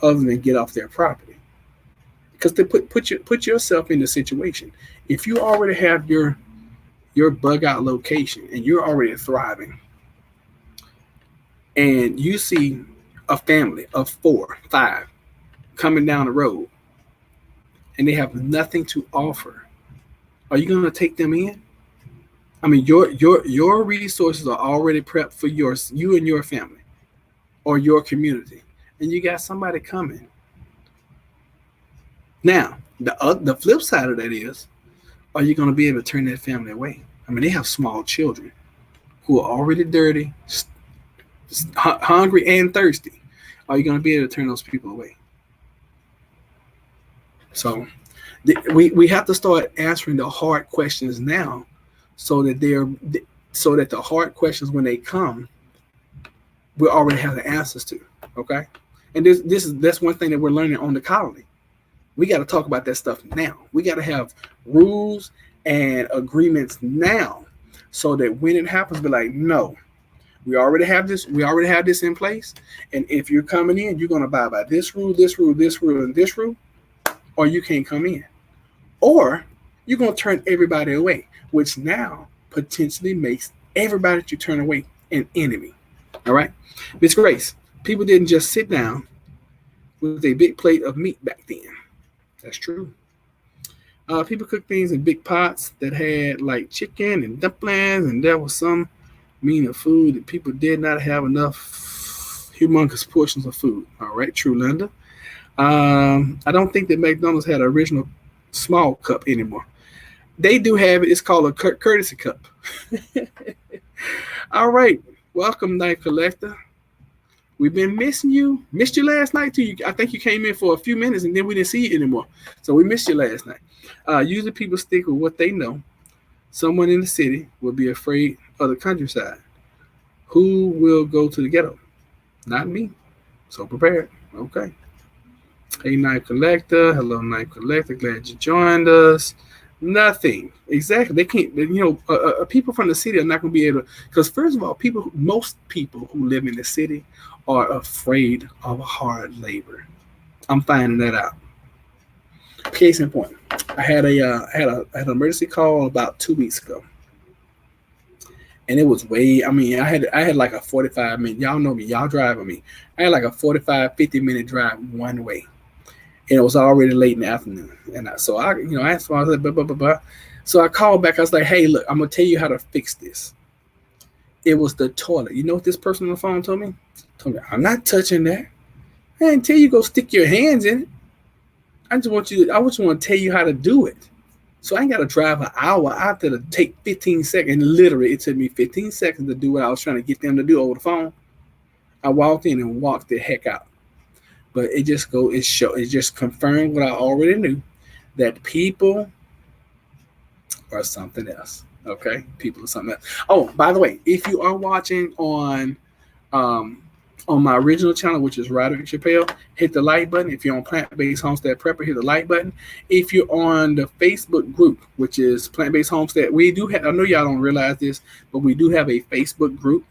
other than get off their property? Because they put yourself in the situation. If you already have your bug out location and you're already thriving, and you see a family of 4, 5 coming down the road, and they have nothing to offer, are you going to take them in? I mean, your resources are already prepped for you and your family or your community, and you got somebody coming. Now, the flip side of that is, are you going to be able to turn that family away? I mean, they have small children who are already dirty, hungry, and thirsty. Are you going to be able to turn those people away? So we have to start answering the hard questions now, so that the hard questions, when they come, we already have the answers to. Okay, and that's one thing that we're learning on the colony. We got to talk about that stuff now. We got to have rules and agreements now, so that when it happens, be like, no, we already have this. We already have this in place. And if you're coming in, you're going to abide by this rule, this rule, this rule, and this rule, or you can't come in. Or you're going to turn everybody away, which now potentially makes everybody that you turn away an enemy. All right, Miss Grace, people didn't just sit down with a big plate of meat back then. That's true. People cooked things in big pots that had like chicken and dumplings, and there was some mean of food that people did not have enough humongous portions of food. All right, true, Linda. I don't think that McDonald's had an original small cup anymore. They do have it. It's called a courtesy cup. All right. Welcome, Night Collector. We've been missing you. Missed you last night too. I think you came in for a few minutes and then we didn't see you anymore. So we missed you last night. Usually people stick with what they know. Someone in the city will be afraid of the countryside. Who will go to the ghetto? Not me. So prepared. Okay. Hey, Night Collector. Hello, Night Collector. Glad you joined us. Nothing. Exactly. They can't, people from the city are not going to be able to, because first of all, most people who live in the city are afraid of hard labor. I'm finding that out. Case in point, I had an emergency call about 2 weeks ago. And it was I had like a 45-minute, y'all know me, y'all driving me. I had like a 45, 50-minute drive one way. And it was already late in the afternoon. And so I asked him, I was like, blah, blah, blah, blah. So I called back. I was like, hey, look, I'm going to tell you how to fix this. It was the toilet. You know what this person on the phone told me? I'm not touching that. I didn't tell you go stick your hands in it. I just want to tell you how to do it. So I ain't got to drive an hour out there to take 15 seconds. Literally, it took me 15 seconds to do what I was trying to get them to do over the phone. I walked in and walked the heck out. But it just confirmed what I already knew, that people are something else. Okay, people are something else. Oh, by the way, if you are watching on my original channel, which is Roderick Chappelle, hit the like button. If you're on Plant-Based Homestead Prepper, hit the like button. If you're on the Facebook group, which is Plant-Based Homestead, we do have, I know y'all don't realize this, but we do have a Facebook group.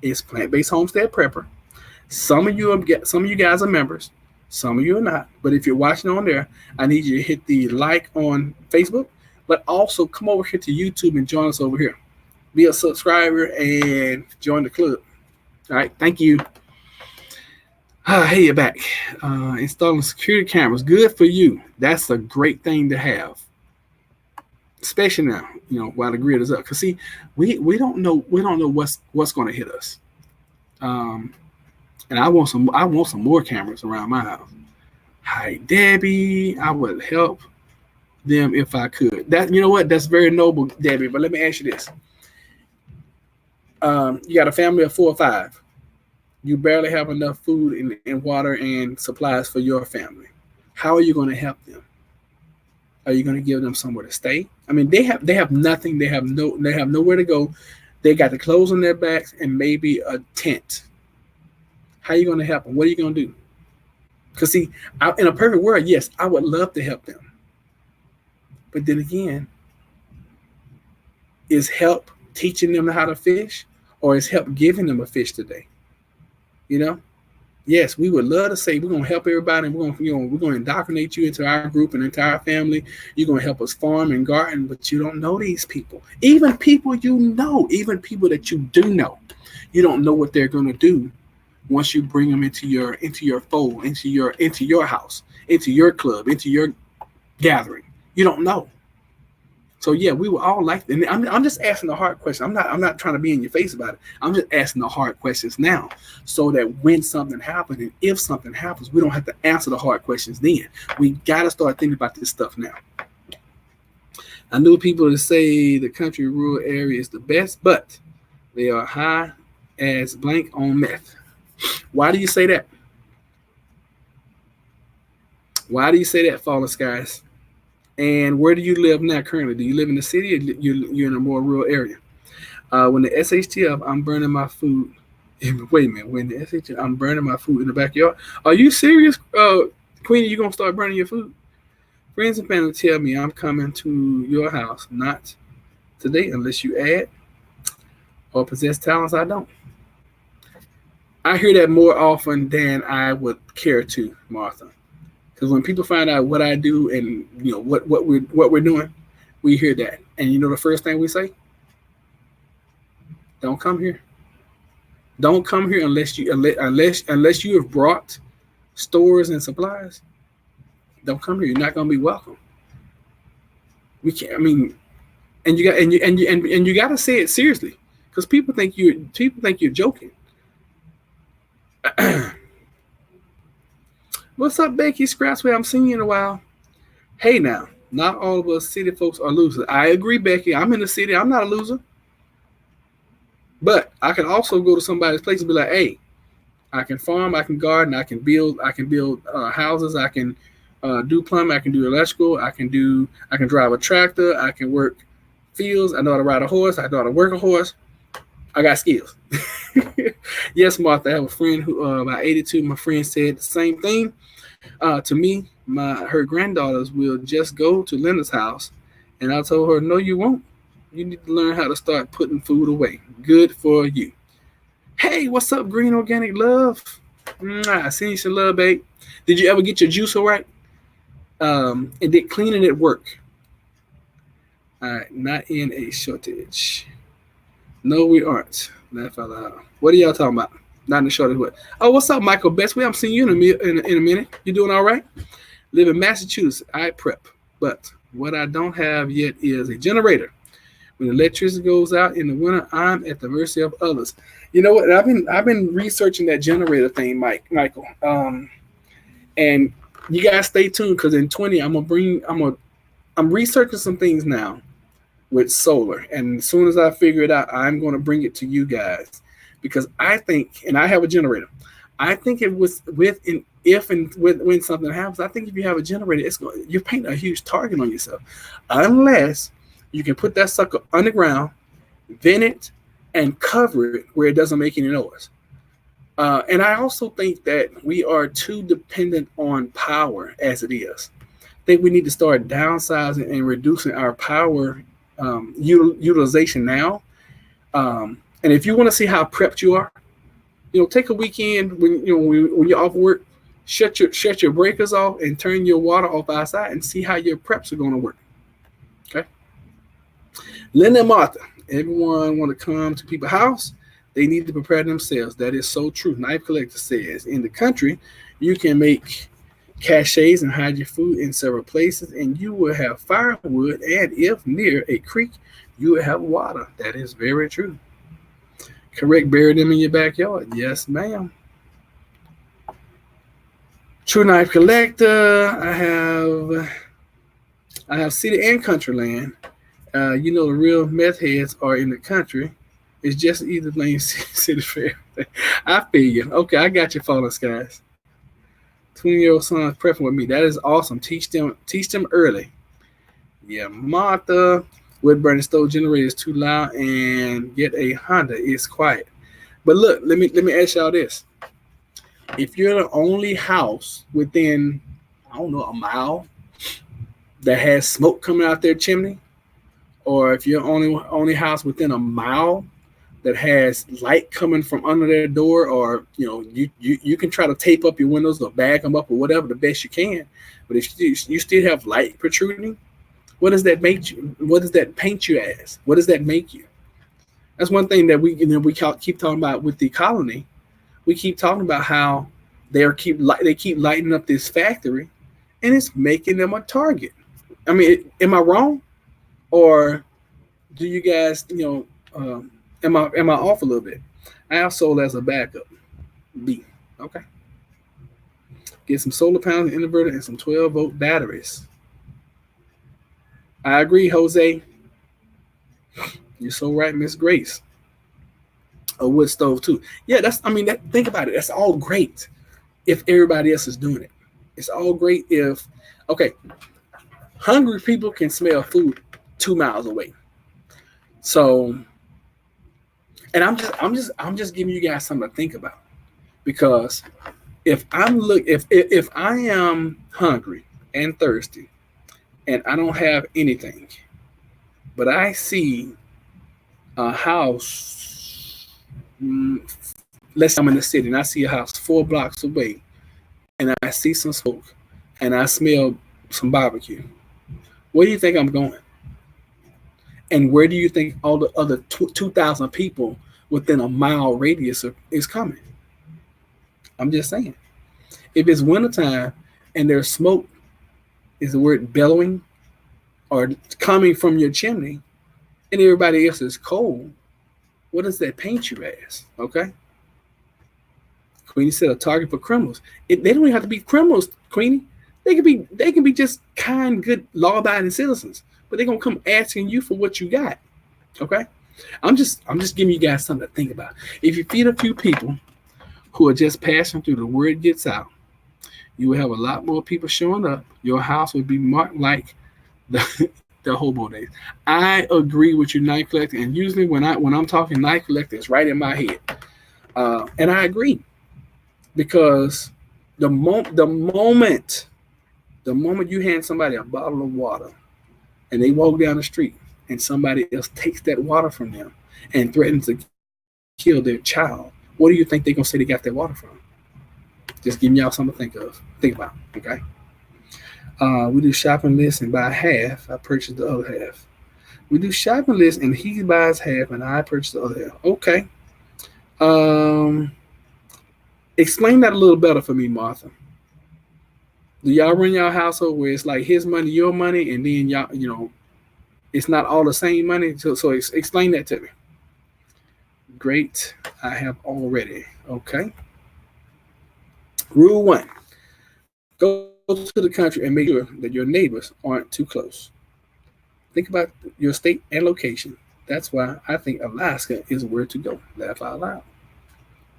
It's Plant-Based Homestead Prepper. Some of you guys are members. Some of you are not. But if you're watching on there, I need you to hit the like on Facebook, but also come over here to YouTube and join us over here. Be a subscriber and join the club. All right. Thank you. Hey, you're back. Installing security cameras. Good for you. That's a great thing to have. Especially now, while the grid is up. Because see, we don't know what's going to hit us. And I want some more cameras around my house. Hi, Debbie. I would help them if I could. That's very noble, Debbie. But let me ask you this. You got a family of 4 or 5. You barely have enough food and water and supplies for your family. How are you going to help them? Are you going to give them somewhere to stay? I mean, they have nothing. They have nowhere to go. They got the clothes on their backs and maybe a tent. How are you going to help them? What are you going to do? Because see, in a perfect world, yes, I would love to help them. But then again, is help teaching them how to fish, or is help giving them a fish today? Yes, we would love to say we're going to help everybody, and we're going to indoctrinate you into our group and into our family. You're going to help us farm and garden, but you don't know these people. Even people even people that you do know, you don't know what they're going to do once you bring them into your fold, into your house, into your club, into your gathering. You don't know. So yeah, we were all like that. And I'm just asking the hard question. I'm not trying to be in your face about it. I'm just asking the hard questions now, so that when something happens, and if something happens, we don't have to answer the hard questions then. We got to start thinking about this stuff now. I know people that say the country rural area is the best, but they are high as blank on meth. Why do you say that? Why do you say that, Fallen Skies? And where do you live now currently? Do you live in the city, or you're in a more rural area? When the SHTF, I'm burning my food. Wait a minute. When the SHTF, I'm burning my food in the backyard. Are you serious, Queenie? You gonna start burning your food? Friends and family tell me I'm coming to your house. Not today, unless you add or possess talents I don't. I hear that more often than I would care to, Martha. Because when people find out what I do and what we're doing, we hear that. And the first thing we say? Don't come here. Don't come here unless you have brought stores and supplies. Don't come here. You're not going to be welcome. We can't. I mean, and you got to say it seriously, because people think you're joking. What's up, Becky Scraps? I haven't seen you in a while. Hey now, not all of us city folks are losers. I agree, Becky. I'm in the city. I'm not a loser. But I can also go to somebody's place and be like, hey, I can farm, I can garden, I can build houses, I can do plumbing, I can do electrical, I can drive a tractor, I can work fields, I know how to ride a horse, I know how to work a horse. I got skills. Yes, Martha. I have a friend who about 82. My friend said the same thing to me. Her granddaughters will just go to Linda's house, and I told her, no, you won't. You need to learn how to start putting food away. Good for you. Hey, what's up, Green Organic Love? I seen you some love, babe. Did you ever get your juice all right? And did cleaning at work? All right, not in a shortage. No, we aren't. Laugh out loud. What are y'all talking about? Not in the shortage. What? Oh, what's up, Michael Best? We haven't seen you in a minute. You doing all right? Live in Massachusetts. I prep, but what I don't have yet is a generator. When electricity goes out in the winter, I'm at the mercy of others. You know what? I've been researching that generator thing, Michael. And you guys stay tuned because in 20, I'm researching some things now with solar, and as soon as I figure it out, I'm going to bring it to you guys because I think, and I have a generator. I think it was with and if and when something happens. I think if you have a generator, you're painting a huge target on yourself, unless you can put that sucker underground, vent it, and cover it where it doesn't make any noise. And I also think that we are too dependent on power as it is. I think we need to start downsizing and reducing our power utilization now. And if you want to see how prepped you are, take a weekend when you're off work, shut your breakers off and turn your water off outside and see how your preps are going to work. Okay. Linda and Martha, everyone want to come to people's house. They need to prepare themselves. That is so true. Knife Collector says in the country, you can make caches and hide your food in several places, and you will have firewood. And if near a creek, you will have water. That is very true. Correct. Bury them in your backyard. Yes, ma'am. True Knife Collector. I have city and country land. The real meth heads are in the country. It's just either lane city fair. I feel you. Okay, I got your fallen skies. 20-year-old sons prepping with me. That is awesome. Teach them early. Yeah, Martha. Wood burning stove generator is too loud, and get a Honda is quiet. But look, let me ask y'all this: if you're the only house within, I don't know, a mile that has smoke coming out their chimney, or if you're only house within a mile that has light coming from under their door, or you can try to tape up your windows or bag them up or whatever the best you can. But if you still have light protruding, what does that make you? What does that paint you as? What does that make you? That's one thing that we keep talking about with the colony. We keep talking about how they keep lighting up this factory, and it's making them a target. I mean, am I wrong, or do you guys am I off a little bit? I have solar as a backup. B. Okay. Get some solar panels, an inverter, and some 12-volt batteries. I agree, Jose. You're so right, Miss Grace. A wood stove too. Yeah, think about it. That's all great if everybody else is doing it. It's all great if hungry people can smell food 2 miles away. So, and I'm just giving you guys something to think about, because if I am hungry and thirsty and I don't have anything, but I see a house, let's say I'm in the city and I see a house 4 blocks away, and I see some smoke and I smell some barbecue, where do you think I'm going? And where do you think all the other 2,000 people within a mile radius is coming? I'm just saying. If it's wintertime and there's smoke, is the word bellowing or coming from your chimney, and everybody else is cold, what does that paint you as? Okay? Queenie said a target for criminals. They don't even have to be criminals, Queenie. They can be just kind, good, law-abiding citizens. But they're gonna come asking you for what you got. Okay? I'm just giving you guys something to think about. If you feed a few people who are just passing through, the word gets out. You will have a lot more people showing up. Your house will be marked like the the hobo days. I agree with you, night collector. And usually when I'm talking night collector, it's right in my head. And I agree because the moment you hand somebody a bottle of water and they walk down the street and somebody else takes that water from them and threatens to kill their child, what do you think they're gonna say they got that water from? Just giving y'all something to think about. Okay. We do shopping lists and buy half. I purchase the other half. We do shopping lists and he buys half and I purchase the other half. Okay. Um, Explain that a little better for me, Martha. Do y'all run your household where it's like his money, your money, and then y'all, it's not all the same money? So explain that to me. Great. I have already. Okay. Rule one: go to the country and make sure that your neighbors aren't too close. Think about your state and location. That's why I think Alaska is where to go. Laugh out loud.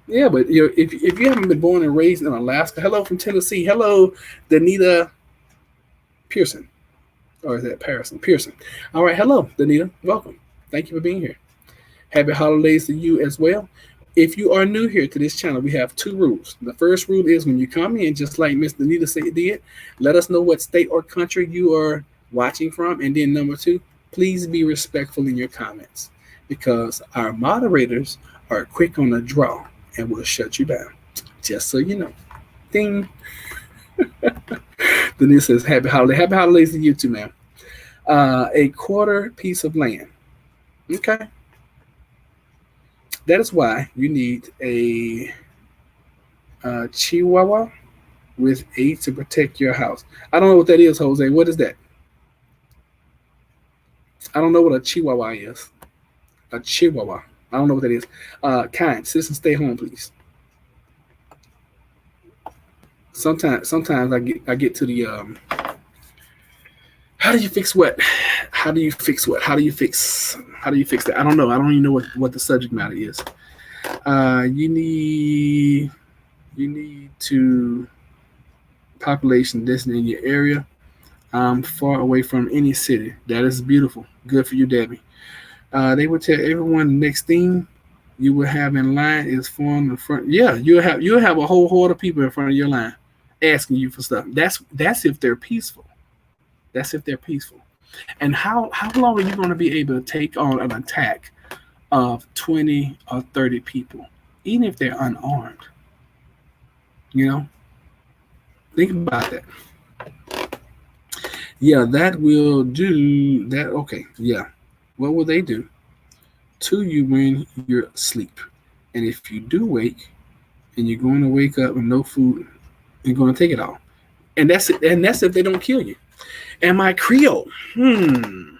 Yeah, but if you haven't been born and raised in Alaska, hello from Tennessee. Hello, Danita Pearson. Or is that Pearson? Pearson. All right, hello, Danita. Welcome. Thank you for being here. Happy holidays to you as well. If you are new here to this channel, we have two rules. The first rule is when you come in, just like Miss Danita said did, let us know what state or country you are watching from. And then number two, please be respectful in your comments because our moderators are quick on the draw and will shut you down. Just so you know. Ding. Denise says, happy holiday. Happy holidays to you too, ma'am. A quarter piece of land. Okay. That is why you need a Chihuahua with 8 to protect your house. I don't know what that is, Jose. What is that? I don't know what a Chihuahua is. A Chihuahua. I don't know what that is. Kind, citizen, stay home, please. Sometimes I get to the how do you fix what? How do you fix what? How do you fix that? I don't know. I don't even know what the subject matter is. You need to population density in your area. Far away from any city. That is beautiful. Good for you, Debbie. They will tell everyone the next thing you will have in line is formed in front. Yeah, you'll have a whole horde of people in front of your line asking you for stuff. That's if they're peaceful. That's if they're peaceful. And how long are you going to be able to take on an attack of 20 or 30 people, even if they're unarmed? Think about that. Yeah, that will do that. Okay, yeah. What will they do to you when you're asleep? And if you do wake and you're going to wake up with no food, you're going to take it all. And that's it. And that's if they don't kill you. Am I Creole? You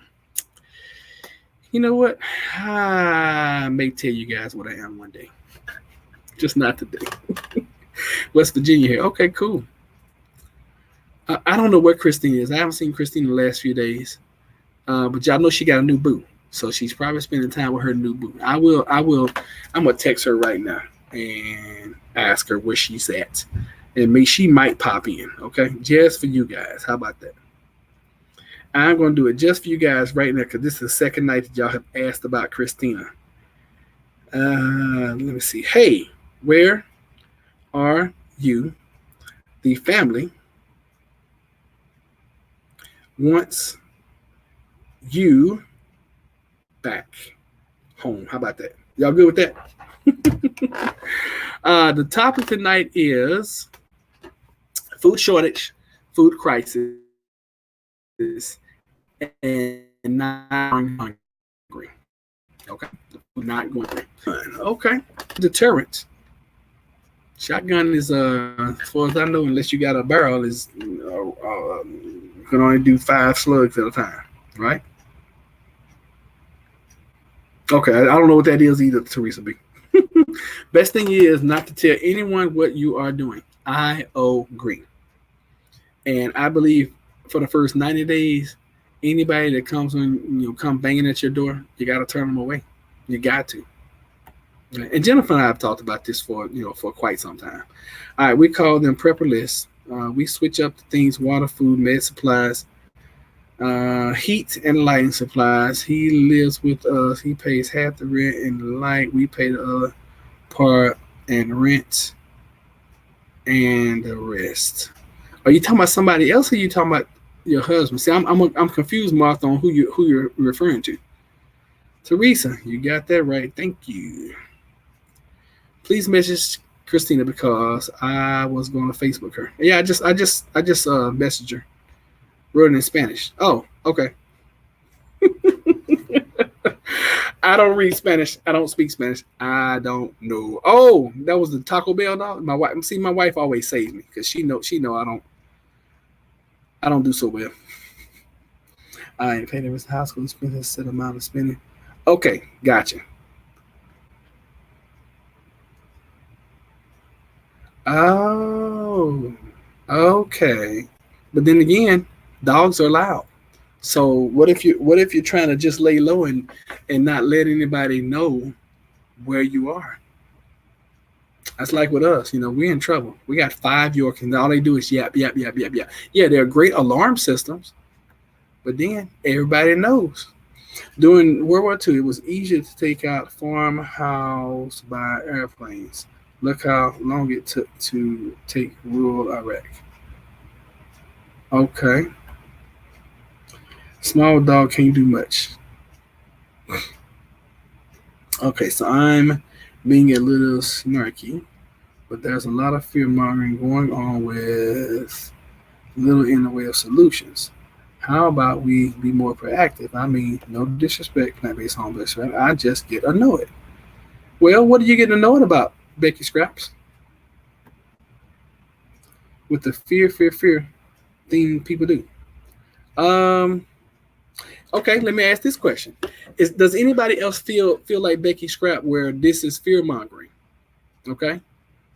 know what? I may tell you guys what I am one day. Just not today. West Virginia here. Okay, cool. I don't know where Christine is. I haven't seen Christine in the last few days. But y'all know she got a new boo. So she's probably spending time with her new boo. I'm gonna text her right now and ask her where she's at. And she might pop in, okay? Just for you guys. How about that? I'm gonna do it just for you guys right now, because this is the second night that y'all have asked about Christina. Let me see. Hey, where are you? The family wants you back home. How about that? Y'all good with that? The topic tonight is food shortage, food crisis, and not going hungry. Okay, not going hungry. Okay, deterrent. Shotgun is, as far as I know, unless you got a barrel, is you can only do 5 slugs at a time, right? Okay, I don't know what that is either, Teresa B. Best thing is not to tell anyone what you are doing. I agree. And I believe for the first 90 days, anybody that comes in, come banging at your door, you got to turn them away. You got to. And Jennifer and I have talked about this for quite some time. All right, we call them prepper lists. We switch up the things: water, food, med supplies, heat and lighting supplies. He lives with us. He pays half the rent and the light. We pay the other part and rent and the rest. Are you talking about somebody else, or are you talking about your husband? See, I'm confused, Martha, on who you're referring to. Teresa, you got that right. Thank you. Please message Christina because I was going to Facebook her. Yeah, I just messaged her. Wrote it in Spanish. Oh, okay. I don't read Spanish. I don't speak Spanish. I don't know. Oh, that was the Taco Bell dog. My wife. See, my wife always saves me because she know I don't do so well. I ain't paid his high school spending a set amount of spending. Okay, gotcha. Oh, okay. But then again, dogs are loud. So what if you're trying to just lay low and not let anybody know where you are? That's like with us, we're in trouble. We got 5 Yorkies, and all they do is yap, yap, yap, yap, yap. Yeah, they're great alarm systems, but then everybody knows. During World War II, it was easier to take out farmhouse by airplanes. Look how long it took to take rural Iraq. Okay. Small dog can't do much. Okay, so I'm being a little snarky, but there's a lot of fear mongering going on with little in the way of solutions. How about we be more proactive? I mean, no disrespect, plant-based home-based, right? I just get annoyed. Well, what are you getting annoyed about, Becky Scraps? With the fear thing people do. Um, okay, let me ask this question: does anybody else feel like Becky Scrap where this is fear mongering? Okay,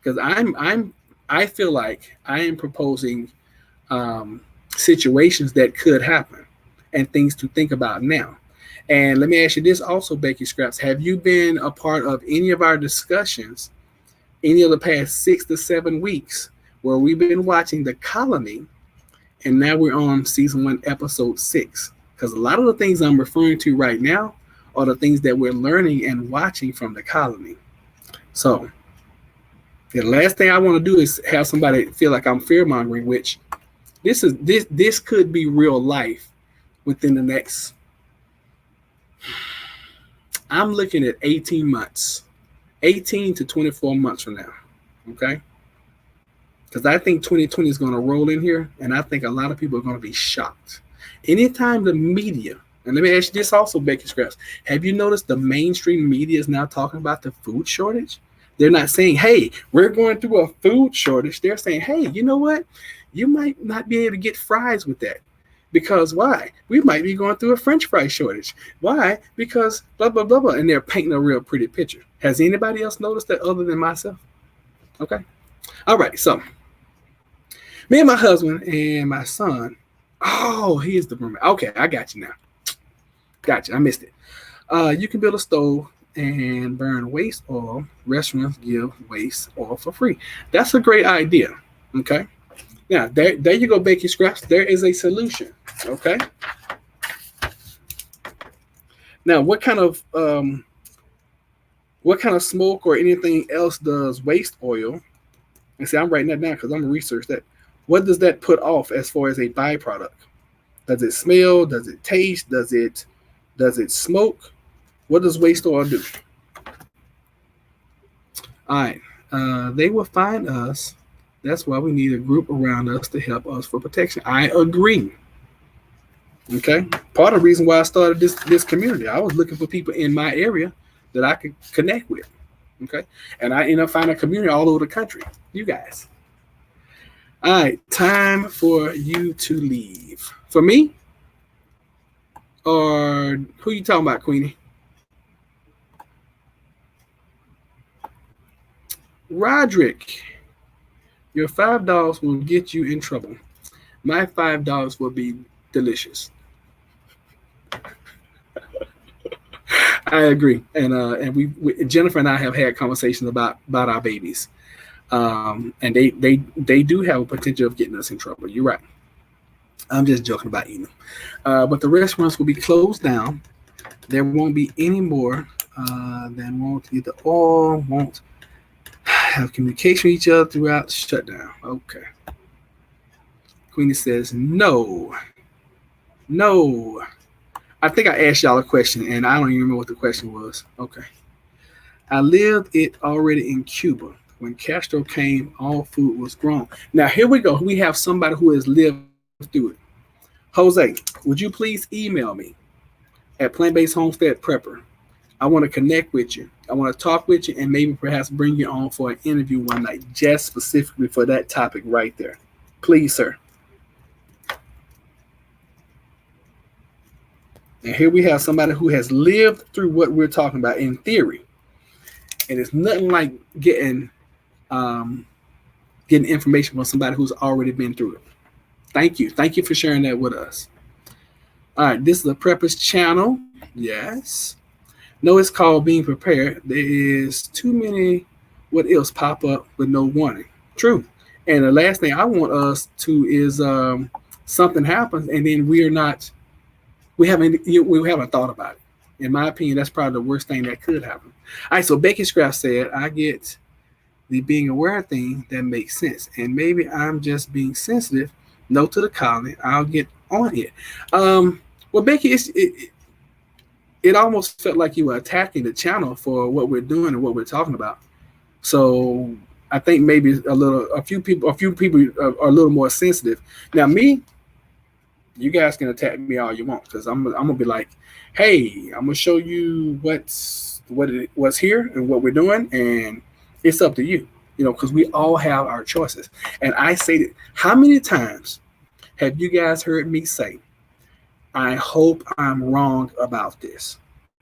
because I feel like I am proposing um, situations that could happen and things to think about now. And let me ask you this also, Becky Scraps: have you been a part of any of our discussions any of the past 6 to 7 weeks where we've been watching The Colony, and now we're on season 1, episode 6? Because a lot of the things I'm referring to right now are the things that we're learning and watching from The Colony. So the last thing I want to do is have somebody feel like I'm fear mongering, which this could be real life within the next. I'm looking at 18 months, 18 to 24 months from now. Okay. Because I think 2020 is going to roll in here, and I think a lot of people are going to be shocked. Anytime the media, and let me ask you this also, Becky Scraps, have you noticed the mainstream media is now talking about the food shortage? They're not saying, hey, we're going through a food shortage. They're saying, hey, you know what? You might not be able to get fries with that. Because why? We might be going through a French fry shortage. Why? Because blah, blah, blah, blah. And they're painting a real pretty picture. Has anybody else noticed that other than myself? Okay. All right. So me and my husband and my son. Oh, he's the roommate. Okay, I got you now. Gotcha. I missed it. You can build a stove and burn waste oil. Restaurants give waste oil for free. That's a great idea. Okay. Now there you go, Becky Scraps. There is a solution. Okay. Now, what kind of smoke or anything else does waste oil? And see, I'm writing that down because I'm gonna research that. What does that put off as far as a byproduct? Does it smell? Does it taste? Does it smoke? What does waste oil do? All right. They will find us. That's why we need a group around us to help us for protection. I agree. Okay. Part of the reason why I started this community, I was looking for people in my area that I could connect with. Okay. And I ended up finding a community all over the country. You guys. All right. Time for you to leave. For me? Or who you talking about, Queenie? Roderick, your $5 will get you in trouble. My $5 will be delicious. I agree, and we Jennifer and I have had conversations about our babies, and they do have a potential of getting us in trouble. You're right. I'm just joking about eating them. But the restaurants will be closed down. There won't be any more. Then won't eat the oil. Won't have communication with each other throughout the shutdown. Okay. Queenie says no, no. I think I asked y'all a question, and I don't even remember what the question was. Okay. I lived it already in Cuba. When Castro came, all food was grown. Now, here we go. We have somebody who has lived through it. Jose, would you please email me at Plant-Based Homestead Prepper? I want to connect with you. I want to talk with you and maybe perhaps bring you on for an interview one night, just specifically for that topic right there. Please, sir. And here we have somebody who has lived through what we're talking about in theory. And it's nothing like getting information from somebody who's already been through it. Thank you. Thank you for sharing that with us. All right, this is a Preppers channel. Yes. No, it's called Being Prepared. There is too many what else pop up with no warning. True. And the last thing I want us to is something happens and then we haven't thought about it. In my opinion, that's probably the worst thing that could happen. All right, so Becky Scraft said, I get the being aware thing that makes sense. And maybe I'm just being sensitive. No to the calling. I'll get on it. Well, Becky, it almost felt like you were attacking the channel for what we're doing and what we're talking about. So I think maybe a few people are a little more sensitive. Now, me, you guys can attack me all you want because I'm gonna be like, hey, I'm gonna show you what's here and what we're doing, and it's up to you, because we all have our choices. And I say that, how many times have you guys heard me say, I hope I'm wrong about this?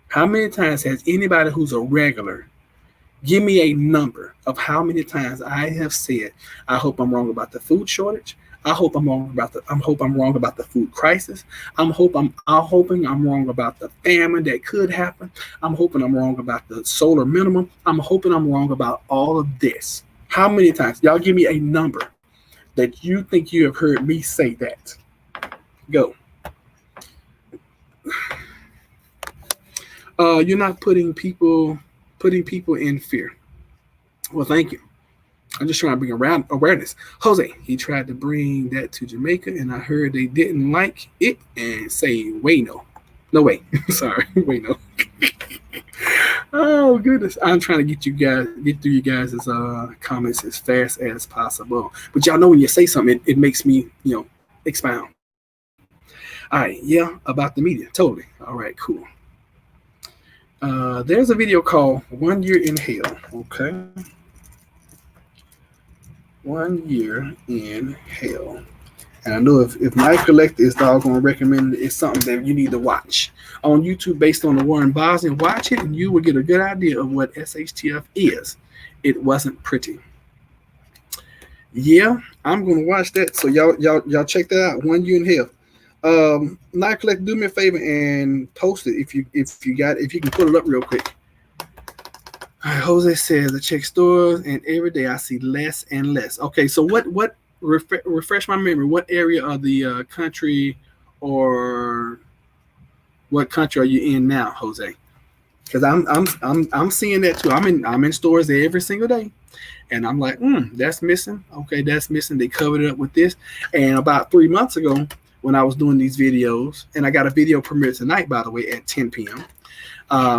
How many times has anybody who's a regular give me a number of how many times I have said, I hope I'm wrong about the food shortage. I hope I'm wrong about the food crisis. I'm hoping I'm wrong about the famine that could happen. I'm hoping I'm wrong about the solar minimum. I'm hoping I'm wrong about all of this. How many times? Y'all give me a number that you think you have heard me say that. Go. You're not putting people in fear. Well, thank you. I'm just trying to bring around awareness. Jose, he tried to bring that to Jamaica, and I heard they didn't like it and say, wait, no. No way. Sorry. Wait, no. Oh, goodness. I'm trying to get through you guys' comments as fast as possible. But y'all know when you say something, it makes me, expound. All right. Yeah, about the media. Totally. All right, cool. There's a video called 1 Year in Hell. Okay. 1 Year in Hell. And I know if my collector is doggone recommended, it's something that you need to watch on YouTube based on the Warren Boston. Watch it and you will get a good idea of what SHTF is. It wasn't pretty. Yeah, I'm gonna watch that. So y'all check that out. 1 Year in Hell. Night Collector, do me a favor and post it if you can pull it up real quick. All right, Jose says I check stores and every day I see less and less. Okay, so what refresh my memory? What area of the country or what country are you in now, Jose? Because I'm seeing that too. I'm in stores every single day, and I'm like, that's missing. Okay, that's missing. They covered it up with this. And about 3 months ago, when I was doing these videos, and I got a video premiere tonight, by the way, at 10 p.m.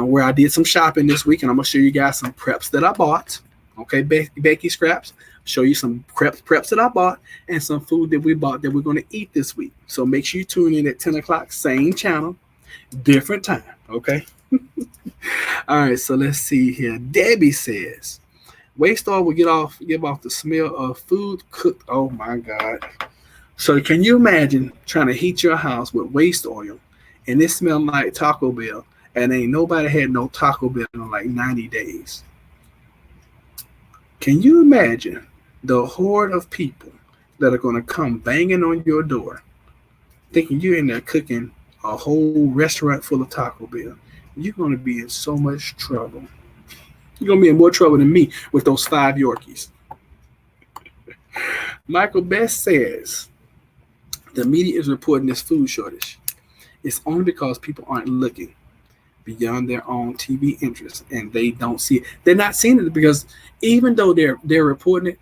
Where I did some shopping this week, and I'm gonna show you guys some preps that I bought. Okay, Becky Scraps, show you some preps that I bought and some food that we bought that we're gonna eat this week. So make sure you tune in at 10 o'clock, same channel, different time. Okay. All right, so let's see here. Debbie says, waste oil will give off the smell of food cooked. Oh my God. So can you imagine trying to heat your house with waste oil and it smelled like Taco Bell? And ain't nobody had no Taco Bell in like 90 days. Can you imagine the horde of people that are going to come banging on your door, thinking you're in there cooking a whole restaurant full of Taco Bell? You're going to be in so much trouble. You're going to be in more trouble than me with those 5 Yorkies. Michael Best says the media is reporting this food shortage. It's only because people aren't looking beyond their own TV interests and they don't see it. They're not seeing it because even though they're reporting it,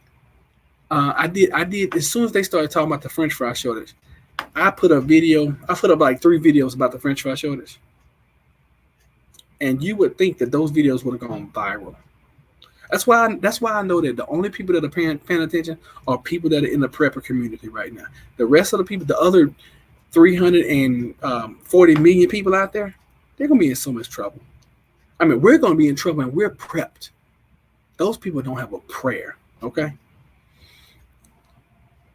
I did as soon as they started talking about the French fry shortage. I put up like 3 videos about the French fry shortage, and you would think that those videos would have gone viral. That's why I know that the only people that are paying attention are people that are in the prepper community right now. The rest of the people, the other 340 million people out there, they're gonna be in so much trouble. I mean, we're gonna be in trouble, and we're prepped. Those people don't have a prayer. Okay,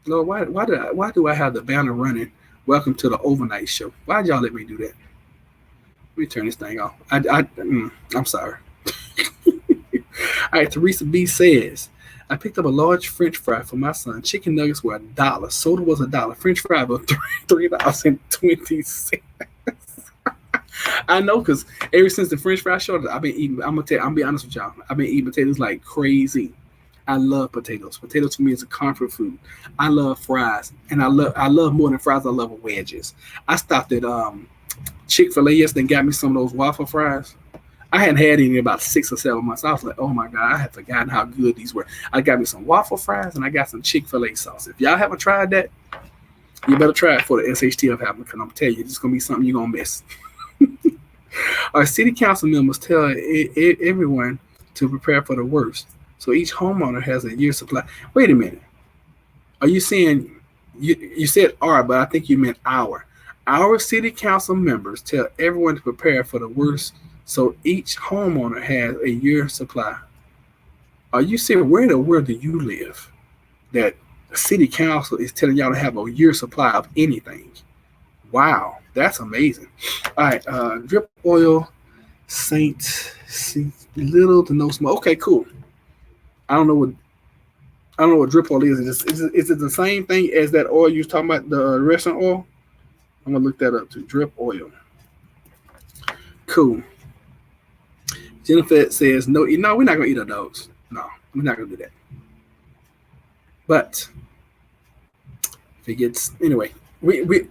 Lord, why do I have the banner running? Welcome to the overnight show. Why'd y'all let me do that? Let me turn this thing off. I'm sorry. All right, Teresa B says, I picked up a large French fry for my son. Chicken nuggets were $1. Soda was $1. French fry was $3.20. I know, because ever since the French fry shortage, I've been eating. I'm be honest with y'all. I've been eating potatoes like crazy. I love potatoes. Potatoes for me is a comfort food. I love fries, and I love more than fries. I love wedges. I stopped at Chick-fil-A yesterday and got me some of those waffle fries. I hadn't had any in about 6 or 7 months. I was like, oh my God, I had forgotten how good these were. I got me some waffle fries and I got some Chick-fil-A sauce. If y'all haven't tried that, you better try it for the SHTF happening, because I'm telling you, it's going to be something you're going to miss. Our city council members tell everyone to prepare for the worst. So each homeowner has a year's supply. Wait a minute. Are you saying, you said our, but I think you meant our. Our city council members tell everyone to prepare for the worst. So each homeowner has a year's supply. Are you saying, where in the world do you live that the city council is telling y'all to have a year's supply of anything? Wow, that's amazing. All right, drip oil, Saint, little to no smoke. Okay, cool. I don't know what drip oil is. Is it the same thing as that oil you was talking about, the restaurant oil? I'm gonna look that up too. Drip oil. Cool. Jennifer says, no, we're not going to eat our dogs. No, we're not going to do that. But if it gets, anyway, we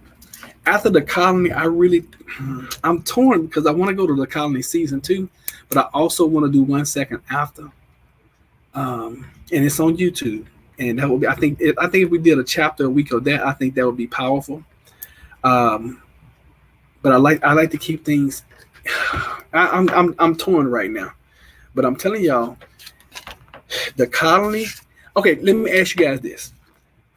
after the colony, I'm torn because I want to go to the colony season 2, but I also want to do 1 second after. And it's on YouTube. And that would be, I think if we did a chapter a week of that, I think that would be powerful. But I like to keep things. I'm torn right now, but I'm telling y'all, the colony. Okay, let me ask you guys this: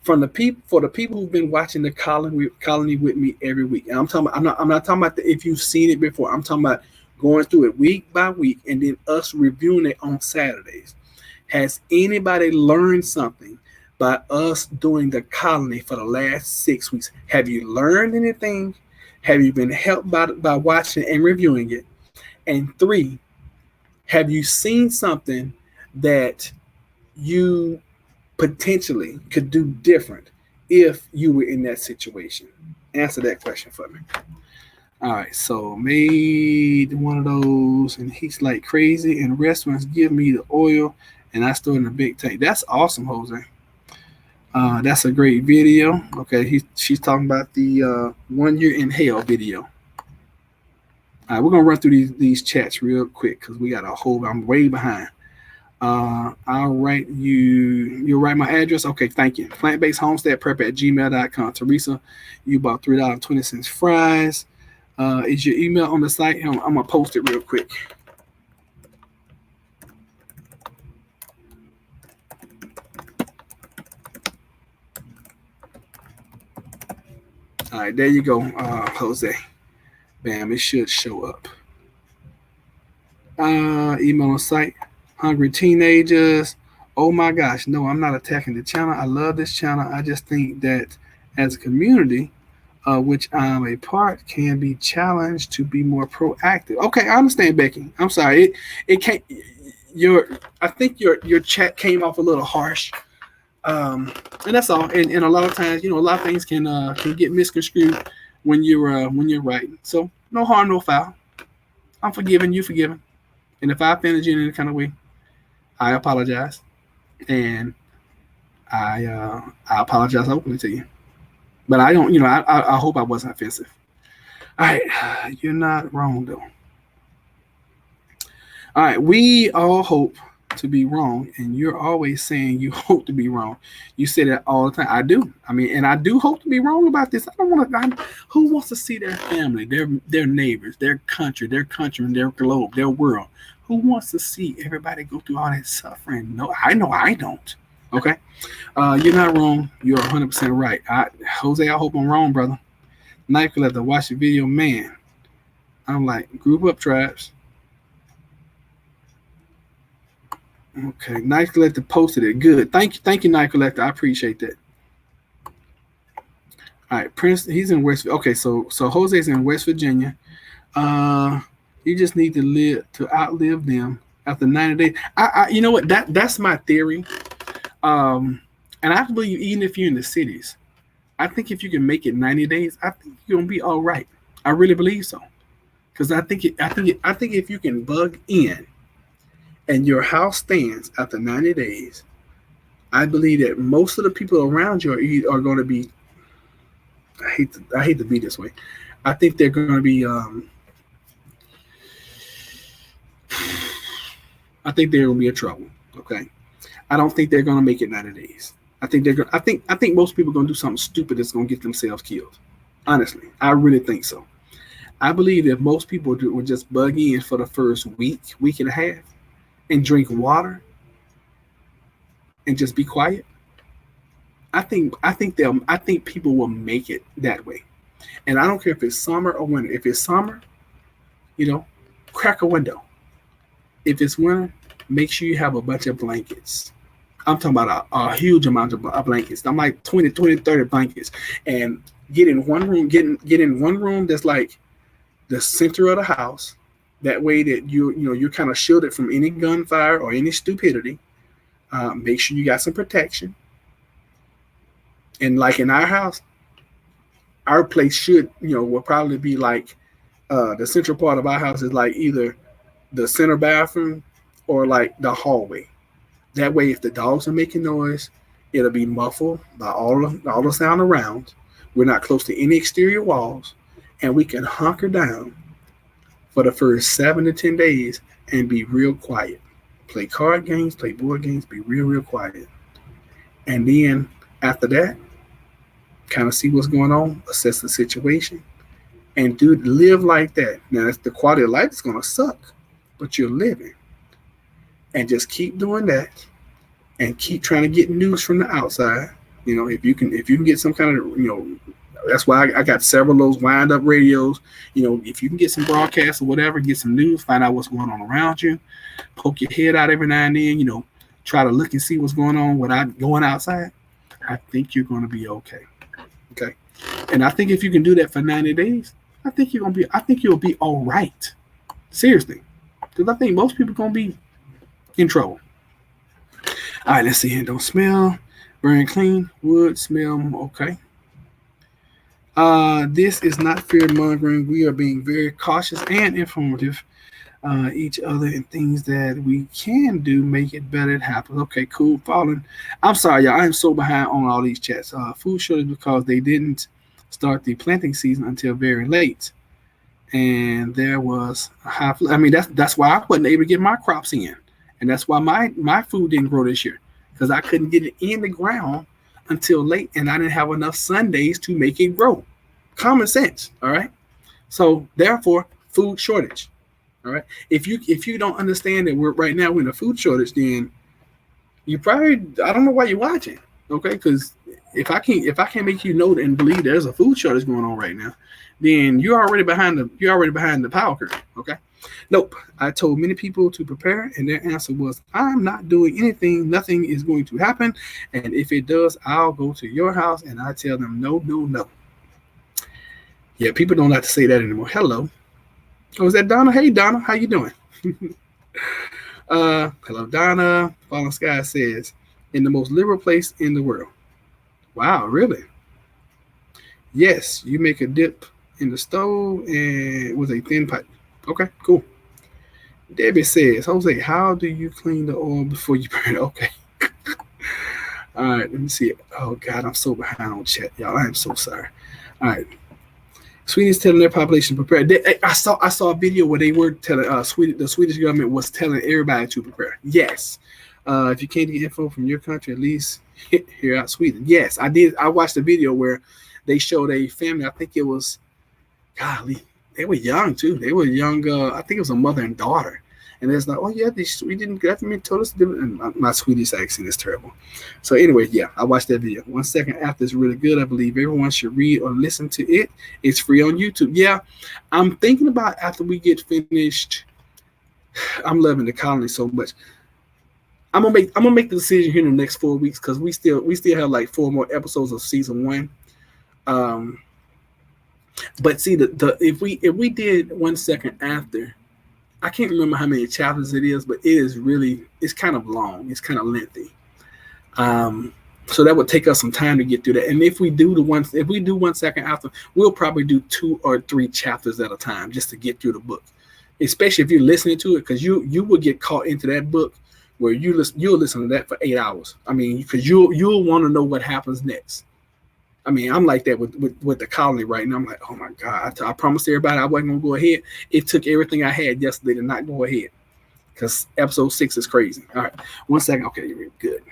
for the people who've been watching the colony with me every week, and I'm not talking about if you've seen it before. I'm talking about going through it week by week, and then us reviewing it on Saturdays. Has anybody learned something by us doing the colony for the last 6 weeks? Have you learned anything? Have you been helped by watching and reviewing it? And 3, have you seen something that you potentially could do different if you were in that situation? Answer that question for me. All right, so made one of those, and he's like crazy, and restaurants give me the oil, and I store it in a big tank. That's awesome, Jose. That's a great video. Okay, she's talking about the 1 year in hell video. All right, we're gonna run through these chats real quick because we got a whole. I'm way behind. I'll write you'll write my address. Okay, thank you. Plant-based homestead prep at gmail.com. Teresa, you bought $3.20 fries. Is your email on the site? I'm gonna post it real quick. All right, there you go, Jose. Bam, it should show up. Email on site. Hungry teenagers. Oh my gosh, no, I'm not attacking the channel. I love this channel. I just think that as a community, which I'm a part, can be challenged to be more proactive. Okay, I understand, Becky. I'm sorry. It can't. I think your chat came off a little harsh. And that's all. And a lot of times, a lot of things can get misconstrued when you're writing. So no harm, no foul. I'm forgiven, you forgiven. And if I offended you in any kind of way, I apologize. And I apologize openly to you. But I don't, I hope I wasn't offensive. All right, you're not wrong though. All right, we all hope to be wrong, and you're always saying you hope to be wrong. You say that all the time. I do. I mean, and I do hope to be wrong about this. I don't want to. Who wants to see their family, their neighbors, their country, their countrymen, their globe, their world? Who wants to see everybody go through all that suffering? No, I know I don't. Okay, you're not wrong. You're 100% right. Jose, I hope I'm wrong, brother. Knife collector, watch the video, man. I'm like, group up, tribes. Okay, Knife Collector posted it. Good. Thank you, Knife Collector. I appreciate that. All right, Prince, he's in West. Okay, so Jose's in West Virginia. You just need to outlive them after 90 days. You know what? That's my theory. And I believe even if you're in the cities, I think if you can make it 90 days, I think you're gonna be all right. I really believe so. Because I think if you can bug in and your house stands after 90 days, I believe that most of the people around you are going to be. I hate to be this way. I think they're going to be. I think they're going to be in trouble. Okay, I don't think they're going to make it 90 days. I think they're going. I think most people are going to do something stupid that's going to get themselves killed. Honestly, I really think so. I believe that most people would just bug in for the first week and a half, and drink water and just be quiet. I think people will make it that way. And I don't care if it's summer or winter. If it's summer, crack a window. If it's winter, make sure you have a bunch of blankets. I'm talking about a huge amount of blankets. I'm like 20, 30 blankets. And get in one room, get in one room that's like the center of the house. That way that you're kind of shielded from any gunfire or any stupidity. Make sure you got some protection. And like in our house, our place will probably be like the central part of our house is like either the center bathroom or like the hallway. That way, if the dogs are making noise, it'll be muffled by all the sound around. We're not close to any exterior walls, and we can hunker down for the first 7 to 10 days and be real quiet. Play card games, play board games, be real quiet. And then after that, kind of see what's going on, assess the situation, and live like that. Now, the quality of life is going to suck, but you're living. And just keep doing that, and keep trying to get news from the outside. If you can get some kind of, that's why I got several of those wind up radios. If you can get some broadcasts or whatever, get some news, find out what's going on around you, poke your head out every now and then, try to look and see what's going on without going outside. I think you're going to be okay. Okay. And I think if you can do that for 90 days, I think you'll be all right. Seriously. Because I think most people are going to be in trouble. All right, let's see here. Don't smell, burn clean, wood, smell, okay. This is not fear mongering. We are being very cautious and informative each other and things that we can do make it better. It happens. Okay, cool. Following. I'm sorry, y'all. I am so behind on all these chats. Food shortage because they didn't start the planting season until very late, and there was a high. I mean, that's why I wasn't able to get my crops in, and that's why my food didn't grow this year because I couldn't get it in the ground until late, and I didn't have enough Sundays to make it grow. Common sense, all right? So therefore, food shortage, all right? If you don't understand that we're in a food shortage, then you probably, I don't know why you're watching, okay? Because if I can't make you know and believe there's a food shortage going on right now, then you're already behind the power curve, okay? Nope. I told many people to prepare, and their answer was, I'm not doing anything. Nothing is going to happen. And if it does, I'll go to your house. And I tell them, no, no, no. Yeah, people don't like to say that anymore. Hello. Oh, is that Donna? Hey, Donna. How you doing? Hello, Donna. Fallen Sky says, in the most liberal place in the world. Wow, really? Yes, you make a dip in the stove and with a thin pipe. Okay, cool. Debbie says, Jose, how do you clean the oil before you burn it? Okay. All right, let me see. Oh God, I'm so behind on chat, y'all. I am so sorry. All right. Sweden's telling their population to prepare. I saw a video where they were telling the Swedish government was telling everybody to prepare. Yes, if you can't get info from your country, at least hear out Sweden. Yes, I did. I watched a video where they showed a family. I think it was, golly, they were young too. They were young. I think it was a mother and daughter. And it's like, oh yeah, the Sweden government told us to do it. And my Swedish accent is terrible. So anyway, yeah, I watched that video. 1 second after is really good. I believe everyone should read or listen to it. It's free on YouTube. Yeah, I'm thinking about after we get finished. I'm loving the colony so much. I'm gonna make the decision here in the next 4 weeks because we still have like 4 more episodes of season 1. But see the if we did 1 second after. I can't remember how many chapters it is, but it's kind of long. It's kind of lengthy. So that would take us some time to get through that. And if we do 1 second after, we'll probably do 2 or 3 chapters at a time just to get through the book. Especially if you're listening to it, because you will get caught into that book where you'll listen to that for 8 hours. I mean, because you'll want to know what happens next. I mean, I'm like that with the colony right now. I'm like, oh my God, I promised everybody I wasn't going to go ahead. It took everything I had yesterday to not go ahead because episode 6 is crazy. All right, 1 second. Okay, good.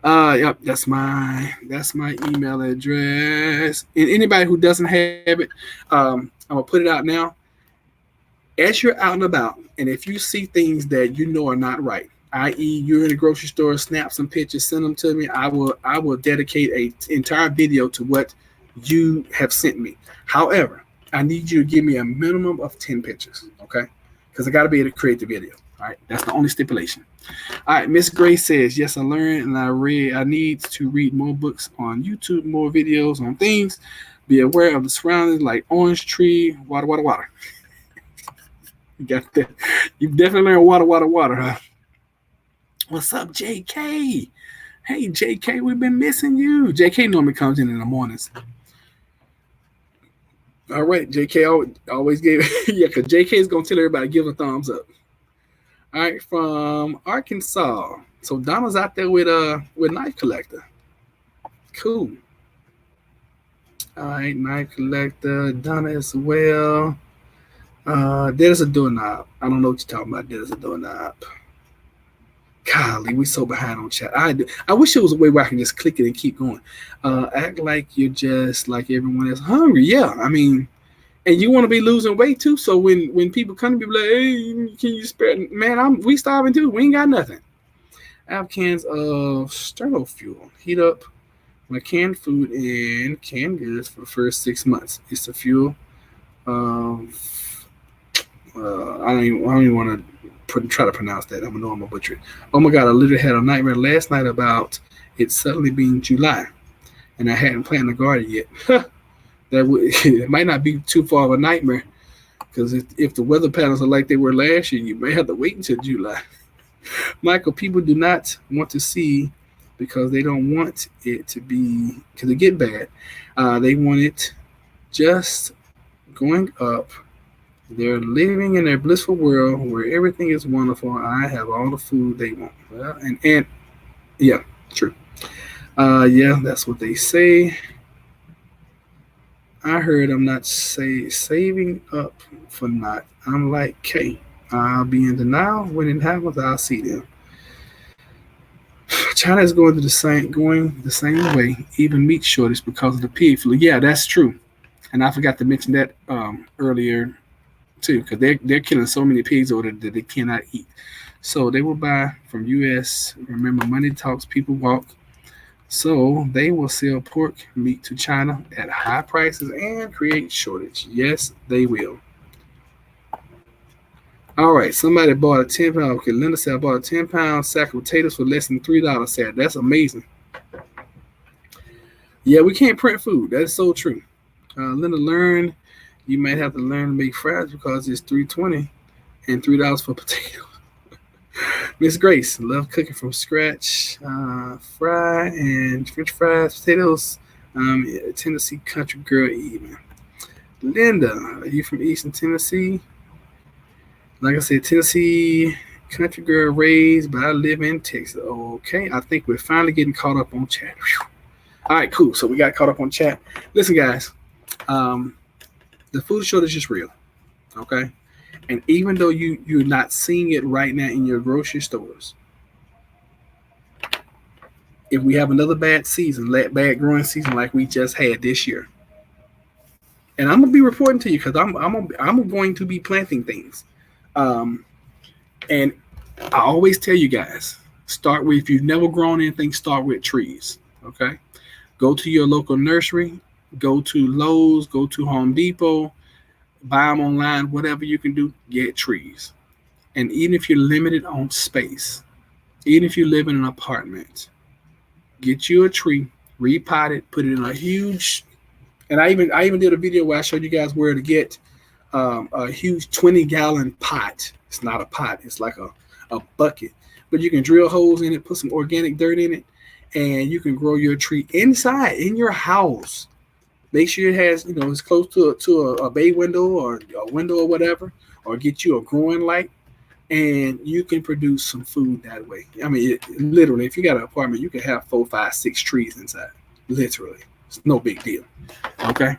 Yep, that's my email address. And anybody who doesn't have it, I'm going to put it out now. As you're out and about, and if you see things that you know are not right, i.e., you're in a grocery store, snap some pictures, send them to me. I will dedicate an entire video to what you have sent me. However, I need you to give me a minimum of 10 pictures, okay? Because I got to be able to create the video. All right, that's the only stipulation. All right, Miss Grace says, yes, I learned and I read. I need to read more books on YouTube, more videos on things. Be aware of the surroundings like orange tree, water. You got that. You've definitely learned water, huh? What's up, JK? Hey, JK, we've been missing you. JK normally comes in the mornings. All right, JK always gave yeah, because JK is going to tell everybody give a thumbs up. All right, from Arkansas. So Donna's out there with Knife Collector. Cool. All right, Knife Collector. Donna as well. There's a doorknob. I don't know what you're talking about. There's a doorknob. Golly, we so behind on chat. I wish there was a way where I can just click it and keep going. Act like you're just like everyone else hungry. Yeah, I mean, and you want to be losing weight too. So when people come to be like, hey, can you spare? Man, we starving too. We ain't got nothing. I have cans of sterno fuel. Heat up my canned food and canned goods for the first 6 months. It's the fuel. I don't even want to try to pronounce that. I'm gonna butcher it. Oh my God, I literally had a nightmare last night about it suddenly being July, and I hadn't planted the garden yet. It might not be too far of a nightmare, because if the weather patterns are like they were last year, you may have to wait until July. Michael, people do not want to see because they don't want it to be because it get bad. They want it just going up. They're living in their blissful world where everything is wonderful. I have all the food they want. Well, and yeah, true. Yeah, that's what they say. I heard I'm not saving up for not. I'm like, K. I'll be in denial. When it happens, I'll see them. China is going the same way. Even meat shortage because of the pig flu. Yeah, that's true. And I forgot to mention that earlier too, because they're killing so many pigs over there that they cannot eat. So they will buy from U.S. Remember, money talks, people walk. So they will sell pork meat to China at high prices and create shortage. Yes, they will. All right, somebody bought a 10-pound. Okay, Linda said I bought a 10-pound sack of potatoes for less than $3. Said that's amazing. Yeah, we can't print food. That's so true. Linda learned you might have to learn to make fries because it's $3.20 and $3 for potatoes. Miss Grace, love cooking from scratch. Fry and French fries, potatoes. Tennessee country girl eating. Linda, are you from Eastern Tennessee? Like I said, Tennessee country girl raised, but I live in Texas. Okay, I think we're finally getting caught up on chat. Whew. All right, cool. So we got caught up on chat. Listen, guys, um, the food shortage is real. Okay, and even though you're not seeing it right now in your grocery stores, if we have another bad season, bad growing season like we just had this year, and I'm gonna be reporting to you because I'm going to be planting things. Um, and I always tell you guys, start with if you've never grown anything, start with trees. Okay, go to your local nursery, go to Lowe's, go to Home Depot, buy them online, whatever you can do, get trees. And even if you're limited on space, even if you live in an apartment, get you a tree, repot it, put it in a huge. And I even did a video where I showed you guys where to get a huge 20-gallon pot. It's not a pot, it's like a bucket. But you can drill holes in it, put some organic dirt in it, and you can grow your tree inside in your house. Make sure it has, it's close to a bay window or a window or whatever, or get you a growing light, and you can produce some food that way. I mean, literally, if you got an apartment, you can have 4, 5, 6 trees inside. Literally, it's no big deal. Okay.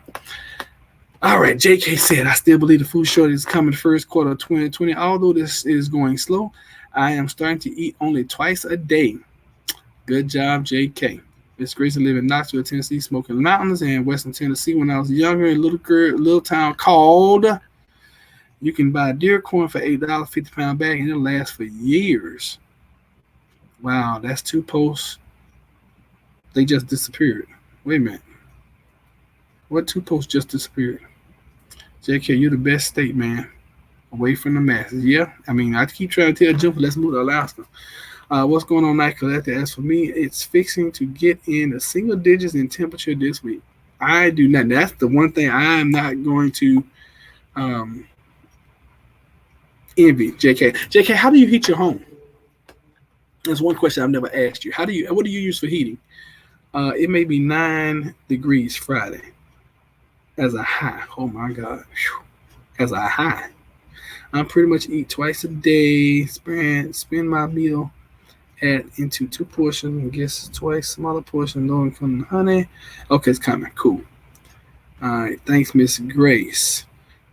All right. JK said, I still believe the food shortage is coming first quarter of 2020. Although this is going slow, I am starting to eat only twice a day. Good job, JK. Miss Grace lived in Knoxville, Tennessee, Smoking Mountains, and Western Tennessee when I was younger in a little town called. You can buy deer corn for $8, 50-pound bag, and it'll last for years. Wow, that's 2 posts. They just disappeared. Wait a minute. What 2 posts just disappeared? JK, you're the best state, man. Away from the masses. Yeah, I mean, I keep trying to tell Jumper, let's move to Alaska. What's going on, Night Collector? As for me, it's fixing to get in the single digits in temperature this week. I do not. That's the one thing I am not going to envy. JK, how do you heat your home? That's one question I've never asked you. What do you use for heating? It may be 9 degrees Friday as a high. Oh my God. Whew. As a high. I pretty much eat twice a day, spend my meal add into 2 portions and guess twice smaller portion, no including honey. Okay, it's coming. Cool. All right. Thanks, Miss Grace.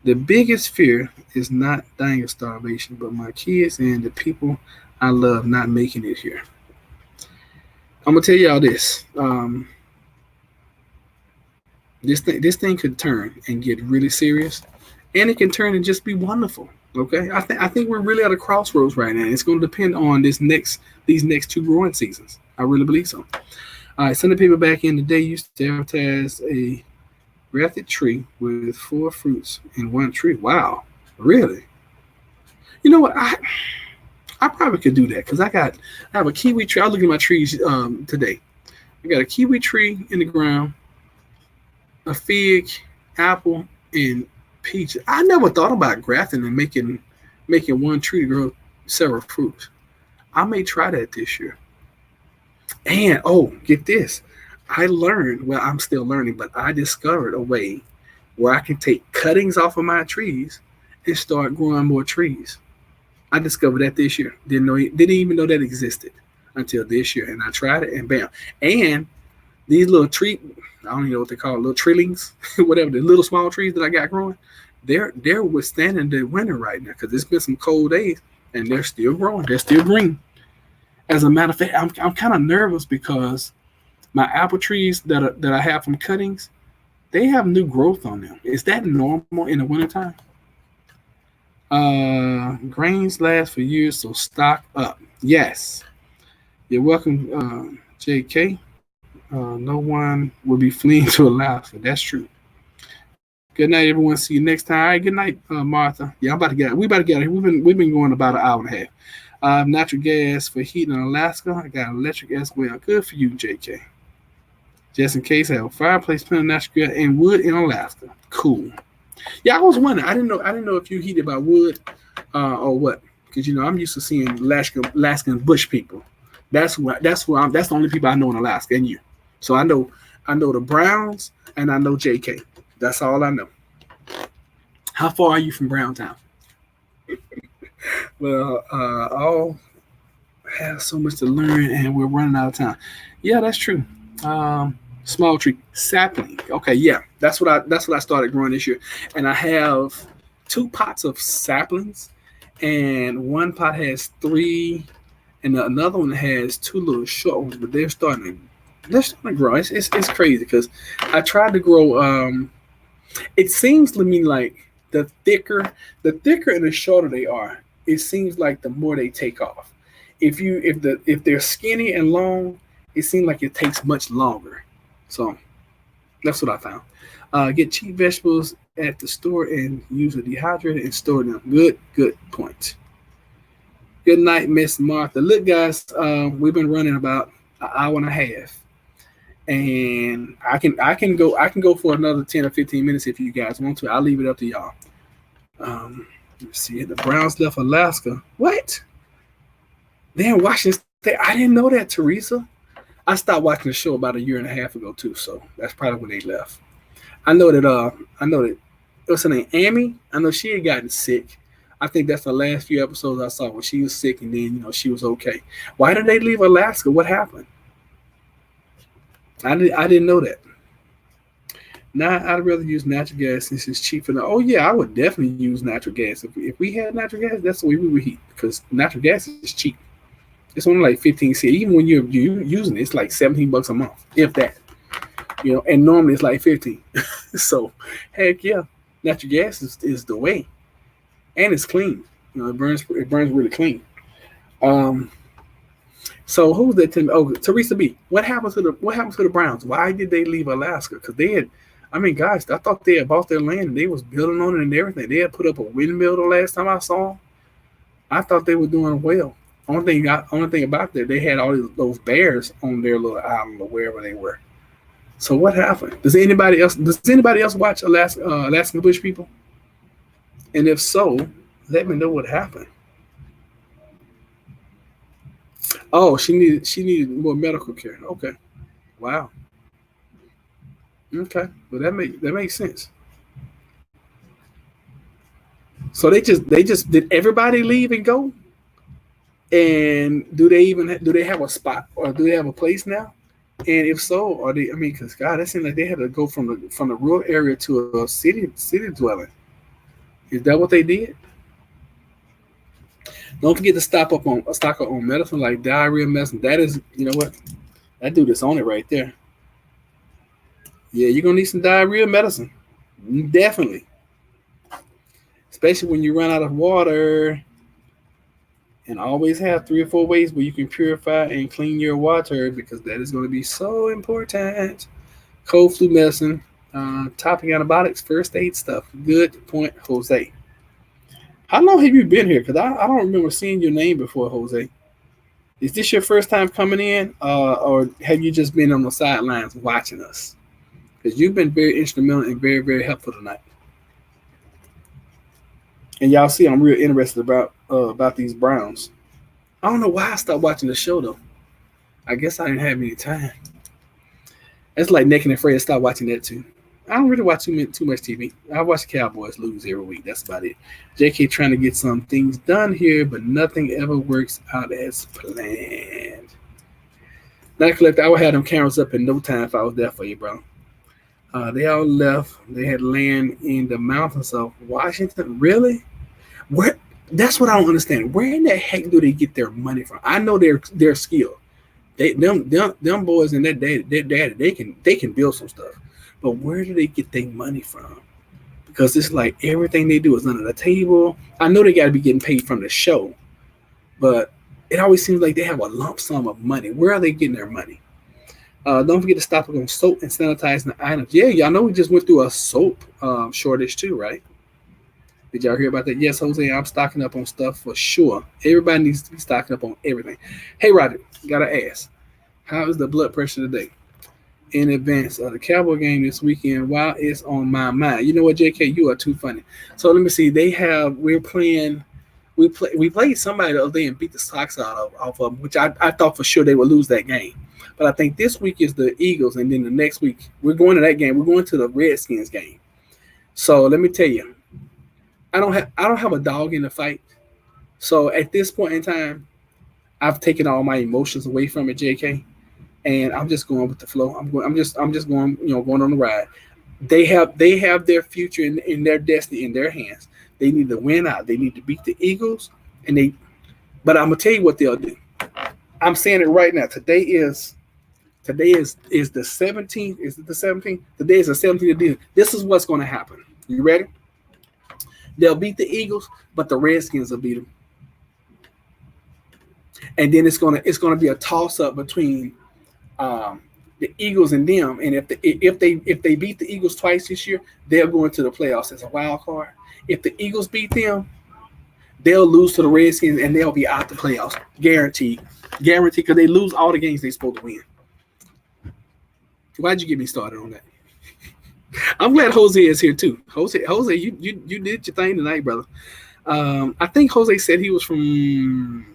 The biggest fear is not dying of starvation, but my kids and the people I love not making it here. I'm gonna tell y'all this. This thing could turn and get really serious, and it can turn and just be wonderful. Okay, I think we're really at a crossroads right now. It's going to depend on these next 2 growing seasons. I really believe so. All right, Sunday paper back in the day used to advertise a grafted tree with 4 fruits in 1 tree. Wow, really? You know what? I probably could do that because I have a kiwi tree. I looked at my trees today. I got a kiwi tree in the ground, a fig, apple, and peach. I never thought about grafting and making 1 tree grow several fruits. I may try that this year. And get this. I learned, well, I'm still learning, but I discovered a way where I can take cuttings off of my trees and start growing more trees. I discovered that this year. Didn't even know that existed until this year. And I tried it and bam. And these little tree, I don't even know what they call it, little treelings, whatever, the little small trees that I got growing, they're withstanding the winter right now because it's been some cold days and they're still growing. They're still green. As a matter of fact, I'm kind of nervous because my apple trees that I have from cuttings, they have new growth on them. Is that normal in the wintertime? Grains last for years, so stock up. Yes. You're welcome, JK. No one will be fleeing to Alaska. That's true. Good night, everyone. See you next time. All right, good night, Martha. Yeah, I'm about to get out. We about to get out. We've been going about an hour and a half. Natural gas for heat in Alaska. I got electric as well. Good for you, JK. Just in case, I have a fireplace, plenty of natural gas and wood in Alaska. Cool. Yeah, I was wondering. I didn't know if you heated by wood or what. because I'm used to seeing Alaskan bush people. That's the only people I know in Alaska, and you. So I know the Browns and I know JK. That's all I know. How far are you from Browntown? Well, all have so much to learn, and we're running out of time. Yeah, that's true. Small tree sapling. Okay, yeah, that's what I started growing this year, and I have two pots of saplings, and one pot has three, and another one has two little short ones, but they're starting to grow. It's crazy because I tried to grow. It seems to me like the thicker and the shorter they are, it seems like the more they take off. If they're skinny and long, it seems like it takes much longer. So that's what I found. Get cheap vegetables at the store and use a dehydrator and store them. Good point. Good night, Miss Martha. Look, guys, we've been running about an hour and a half, and I can go for another 10 or 15 minutes if you guys want to. I'll leave it up to y'all. Let's see. The Browns left Alaska. What? They're in Washington State. I didn't know that, Teresa. I stopped watching the show about a year and a half ago too, so that's probably when they left. I know that what's her name? Amy? I know she had gotten sick. I think that's the last few episodes I saw when she was sick and then she was okay. Why did they leave Alaska? What happened? I didn't know that. Now I'd rather use natural gas since it's cheaper. Oh yeah, I would definitely use natural gas. If we had natural gas, that's the way we would heat because natural gas is cheap. It's only like 15 cents. Even when you're using it, it's like $17 a month, if that. And normally it's like 15. So heck yeah, natural gas is the way, and it's clean. It burns really clean. Um, so who's that? Oh, Teresa B. What happened to the Browns? Why did they leave Alaska? Because they had, I mean, guys, I thought they had bought their land and they was building on it and everything. They had put up a windmill the last time I saw them. I thought they were doing well. Only thing about that, they had all those bears on their little island or wherever they were. So what happened? Does anybody else watch Alaskan Bush People? And if so, let me know what happened. Oh, she needed more medical care. Okay. Wow. Okay. Well, that makes sense. So they just did everybody leave and go? And do they have a spot or do they have a place now? And if so, are they? I mean, because God, that seemed like they had to go from the rural area to a city dwelling. Is that what they did? Don't forget to stock up on medicine like diarrhea medicine. That is, you know what? That dude is on it right there. Yeah, you're gonna need some diarrhea medicine, definitely, especially when you run out of water. And always have 3 or 4 ways where you can purify and clean your water because that is going to be so important. Cold flu medicine, topping antibiotics, first aid stuff. Good point, Jose. How long have you been here? Because I don't remember seeing your name before, Jose. Is this your first time coming in, or have you just been on the sidelines watching us? Because you've been very instrumental and very, very helpful tonight. And y'all see, I'm real interested about these Browns. I don't know why I stopped watching the show though. I guess I didn't have any time. It's like Naked and Afraid. I stopped watching that too. I don't really watch too much TV. I watch the Cowboys lose every week. That's about it. JK trying to get some things done here, but nothing ever works out as planned. Night Collector, I would have them cameras up in no time if I was there for you, bro. They all left. They had land in the mountains of Washington. Really? Where? That's what I don't understand. Where in the heck do they get their money from? I know they're skilled. Them boys and their daddy, they can build some stuff. But where do they get their money from? Because it's like everything they do is under the table. I know they got to be getting paid from the show, but it always seems like they have a lump sum of money. Where are they getting their money? Don't forget to stock up on soap and sanitizing items. Yeah, y'all know we just went through a soap shortage too, right? Did y'all hear about that? Yes, Jose, I'm stocking up on stuff for sure. Everybody needs to be stocking up on everything. Hey, Roger, gotta ask, how is the blood pressure today? In advance of the Cowboy game this weekend, while it's on my mind. You know what, JK, you are too funny. So let me see. We're playing We played somebody the other day and beat the socks out of them, which I thought for sure they would lose that game. But I think this week is the Eagles, and then the next week we're going to that game. We're going to the Redskins game. So let me tell you, I don't have a dog in the fight. So at this point in time, I've taken all my emotions away from it, JK, and I'm just going with the flow. I'm just going, going on the ride. They have their future in their destiny in their hands. They need to win out. They need to beat the Eagles, and they. But I'm gonna tell you what they'll do. I'm saying it right now. Today is the 17th. Is it the 17th? Today is the 17th. This is what's going to happen. You ready? They'll beat the Eagles, but the Redskins will beat them. And then it's gonna be a toss up between the Eagles and them. And if they beat the Eagles twice this year, they'll go into the playoffs as a wild card. If the Eagles beat them, they'll lose to the Redskins and they'll be out the playoffs, guaranteed, because they lose all the games they're supposed to win. Why'd you get me started on that? I'm glad Jose is here too. Jose, you did your thing tonight, brother. I think Jose said he was from.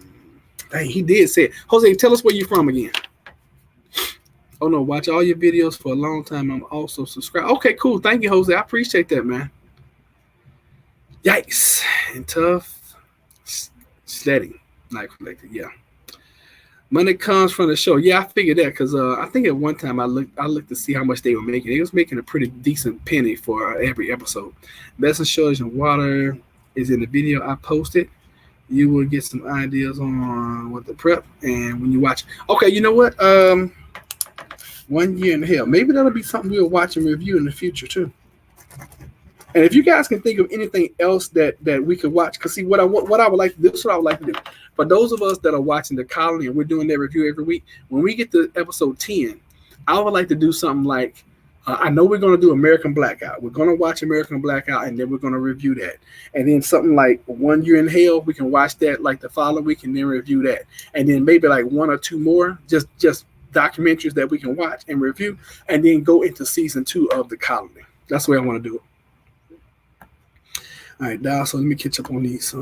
Hey, he did say it. Jose, tell us where you're from again. Oh no, watch all your videos for a long time. I'm also subscribed. Okay, cool. Thank you, Jose. I appreciate that, man. Yikes. And tough sledding. Night collected, yeah. Money comes from the show. Yeah, I figured that because I think at one time I looked to see how much they were making. They was making a pretty decent penny for every episode. Medicine shortage and water is in the video I posted. You will get some ideas on what to prep and when you watch. Okay, you know what? 1 year in hell. Maybe that'll be something we'll watch and review in the future too. And if you guys can think of anything else that we could watch, because see what I would like to do. This is what I would like to do. For those of us that are watching The Colony and we're doing that review every week, when we get to episode 10, I would like to do something like, I know we're going to do American Blackout. We're going to watch American Blackout and then we're going to review that. And then something like 1 Year in Hell, we can watch that like the following week and then review that. And then maybe like one or two more, just documentaries that we can watch and review, and then go into season 2 of The Colony. That's the way I want to do it. All right, Dow. So let me catch up on these.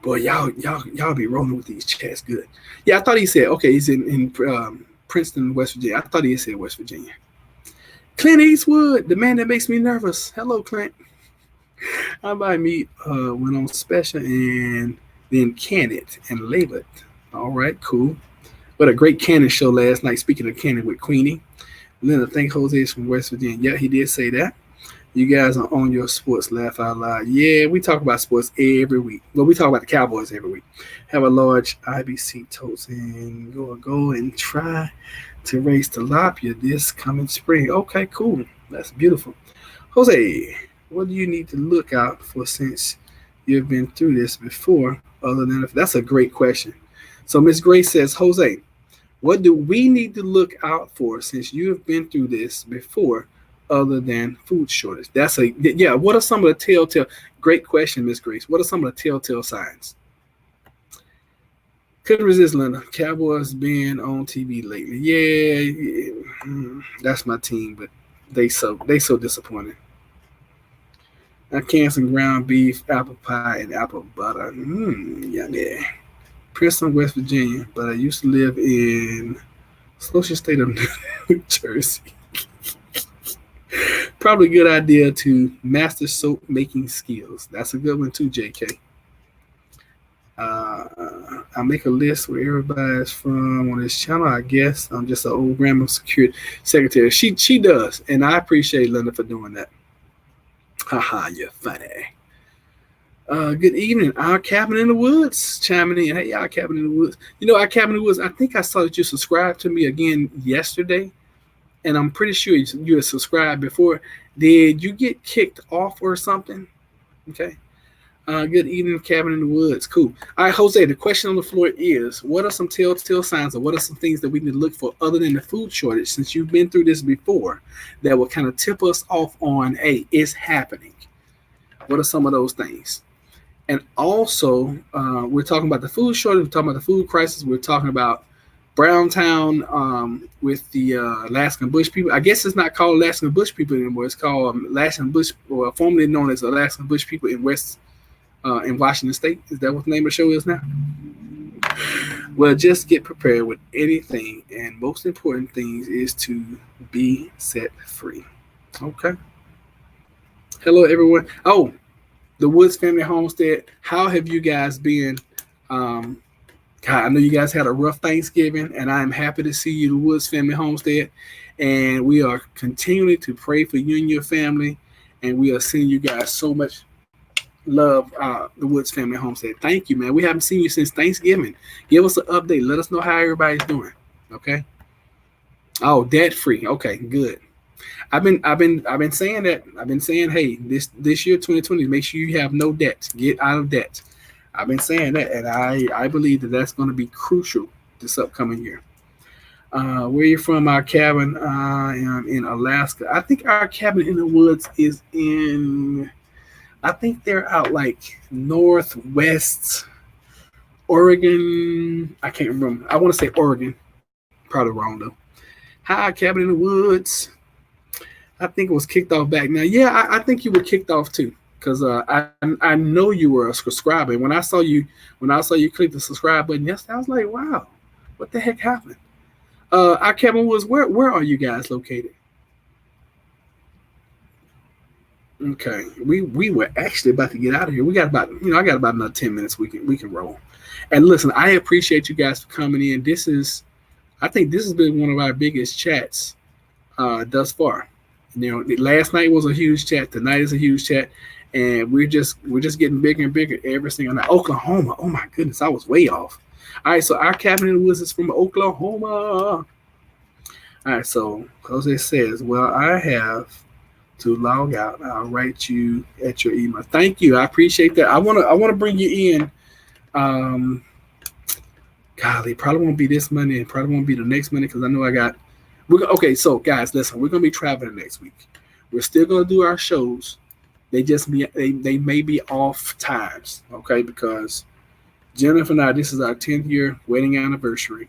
Boy, y'all be rolling with these chats good. Yeah, I thought he said okay. He's in Princeton, West Virginia. I thought he said West Virginia. Clint Eastwood, the man that makes me nervous. Hello, Clint. I might meet went on special and then canned it and label it. All right, cool. What a great Cannon show last night. Speaking of Cannon with Queenie, Linda, think Jose is from West Virginia. Yeah, he did say that. You guys are on your sports. Laugh out loud. Yeah, we talk about sports every week. Well, we talk about the Cowboys every week. Have a large IBC totes and go and try to raise tilapia this coming spring. Okay, cool. That's beautiful. Jose, what do you need to look out for since you've been through this before? Other than that's a great question. So Miss Grace says, Jose, what do we need to look out for since you have been through this before? Other than food shortage. What are some of the telltale? Great question, Miss Grace. What are some of the telltale signs? Couldn't resist, Linda. Cowboys being on TV lately. Yeah, that's my team, but they so disappointing. I can some ground beef, apple pie, and apple butter. Yeah. Princeton, West Virginia, but I used to live in social state of New Jersey. Probably a good idea to master soap making skills. That's a good one too, JK. I make a list where everybody's from on this channel. I guess I'm just an old grandma security secretary. She does, and I appreciate Linda for doing that. Haha, you're funny. Good evening, Our Cabin in the Woods chiming in. Hey, Our Cabin in the Woods. You know, Our Cabin in the Woods, I think I saw that you subscribed to me again yesterday. And I'm pretty sure you had subscribed before. Did you get kicked off or something? Okay. Good evening, Cabin in the Woods. Cool. All right, Jose, the question on the floor is, what are some telltale signs or what are some things that we need to look for other than the food shortage, since you've been through this before, that will kind of tip us off on, hey, it's happening? What are some of those things? And also, we're talking about the food shortage. We're talking about the food crisis. We're talking about Browntown with the Alaskan Bush people. I guess it's not called Alaskan Bush people anymore. It's called Alaskan Bush, or formerly known as Alaskan Bush people in West in Washington State. Is that what the name of the show is now? Well, just get prepared with anything, and most important things is to be set free. Okay. Hello, everyone. Oh, the Woods Family Homestead. How have you guys been? Um, God, I know you guys had a rough Thanksgiving, and I am happy to see you, the Woods Family Homestead. And we are continuing to pray for you and your family, and we are sending you guys so much love. The Woods Family Homestead. Thank you, man. We haven't seen you since Thanksgiving. Give us an update. Let us know how everybody's doing. Okay. Oh, debt free. Okay, good. I've been saying that. I've been saying, hey, this year 2020, make sure you have no debt. Get out of debt. I've been saying that, and I believe that that's going to be crucial this upcoming year. Where you from? Our cabin in Alaska. I think our cabin in the woods is in. I think they're out like northwest Oregon. I can't remember. I want to say Oregon. Probably wrong though. Hi, cabin in the woods. I think it was kicked off back now. Yeah, I think you were kicked off too, because I know you were a subscriber. When I saw you click the subscribe button yesterday, I was like, wow, what the heck happened? Our cabin was where are you guys located? Okay, we were actually about to get out of here. We got about I got about another 10 minutes. We can roll. And listen, I appreciate you guys for coming in. I think this has been one of our biggest chats thus far. Last night was a huge chat. Tonight is a huge chat, and we're just getting bigger and bigger every single night. Oklahoma. Oh my goodness, I was way off. All right, so our cabin in the woods is from Oklahoma. All right, so Jose says, well, I have to log out. I'll write you at your email. Thank you. I appreciate that. I wanna bring you in. Um, Golly, probably won't be this Monday, and probably won't be the next Monday because I know I got. Okay, so guys, listen, we're gonna be traveling next week. We're still gonna do our shows. They may be off times, okay? Because Jennifer and I, this is our 10th year wedding anniversary.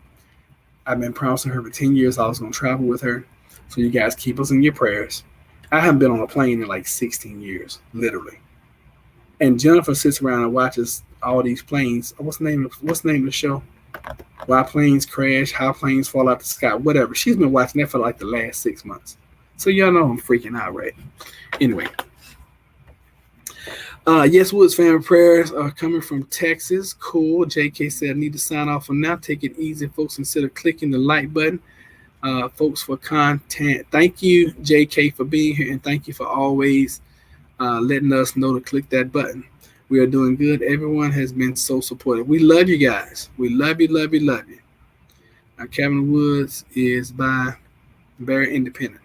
I've been promising her for 10 years I was gonna travel with her. So you guys keep us in your prayers. I haven't been on a plane in like 16 years, literally. And Jennifer sits around and watches all these planes. What's the name of the show? Why planes crash, how planes fall out the sky, whatever. She's been watching that for like the last 6 months. So y'all know I'm freaking out, right? Anyway. Yes, Woods family prayers are coming from Texas. Cool. JK said I need to sign off for now. Take it easy, folks, instead of clicking the like button. Folks, for content. Thank you, JK, for being here, and thank you for always letting us know to click that button. We are doing good. Everyone has been so supportive. We love you guys. We love you, love you, love you. Our cabin woods is by Barry Independent.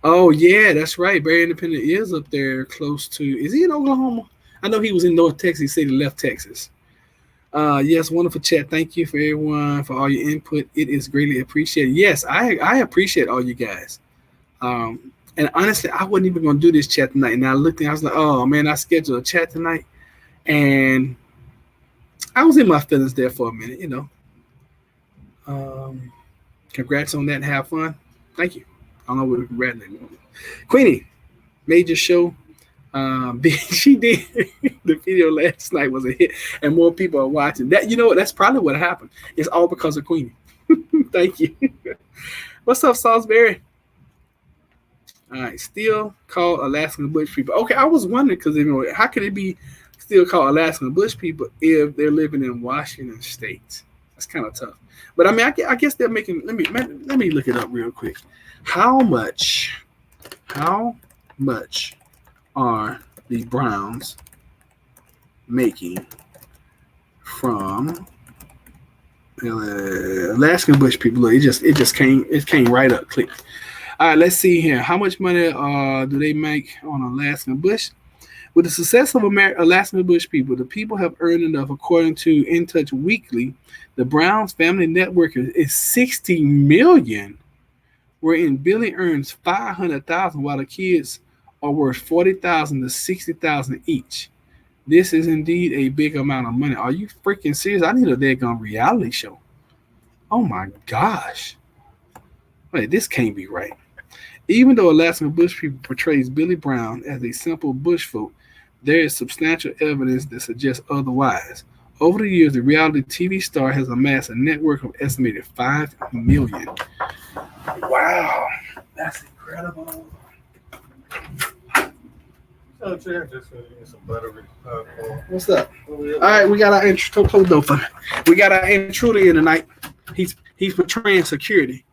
Oh yeah, that's right. Barry Independent is up there close to. Is he in Oklahoma? I know he was in North Texas. He said he left Texas. Yes, wonderful chat. Thank you for everyone for all your input. It is greatly appreciated. Yes, I appreciate all you guys. And honestly, I wasn't even gonna do this chat tonight. And I looked and I was like, oh man, I scheduled a chat tonight, and I was in my feelings there for a minute. Congrats on that and have fun. Thank you. I don't know what congratulating. Queenie made your show. She did. The video last night was a hit, and more people are watching. That's probably what happened. It's all because of Queenie. Thank you. What's up, Salisbury? All right, still called Alaskan Bush people. Okay, I was wondering because how could it be still called Alaskan Bush people if they're living in Washington State? That's kind of tough. But I mean, I guess they're making. Let me look it up real quick. How much are the Browns making from Alaskan Bush people? Look, it came right up. Click. All right, let's see here. How much money do they make on Alaskan Bush? With the success of Alaskan Bush people, the people have earned enough, according to In Touch Weekly. The Browns family network is $60 million, wherein Billy earns $500,000, while the kids are worth $40,000 to $60,000 each. This is indeed a big amount of money. Are you freaking serious? I need a daggone reality show. Oh my gosh! Wait, this can't be right. Even though Alaskan Bush people portrays Billy Brown as a simple bush folk, There is substantial evidence that suggests otherwise. Over the years, the reality TV star has amassed a network of estimated 5 million. Wow, that's incredible. Oh, Jay, I just some buttery popcorn. What's up? All right, we got our intruder. Close door for me. We got our intruder in tonight. He's portraying security,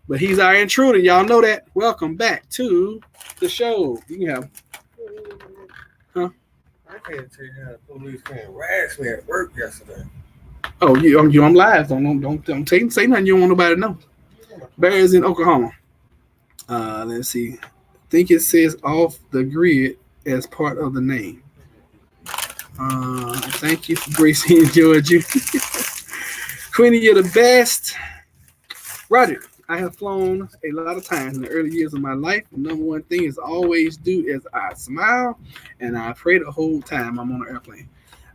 but he's our intruder. Y'all know that. Welcome back to the show. You can have. Huh? I can't tell you how the police came harass me at work yesterday. Oh, you on live? Don't say nothing you don't want nobody to know. Bears in Oklahoma. Let's see. I think it says off the grid as part of the name. Thank you for Gracie and Georgia. Queenie, you're the best. Roger, I have flown a lot of times in the early years of my life. The number one thing is always do is I smile and I pray the whole time I'm on an airplane.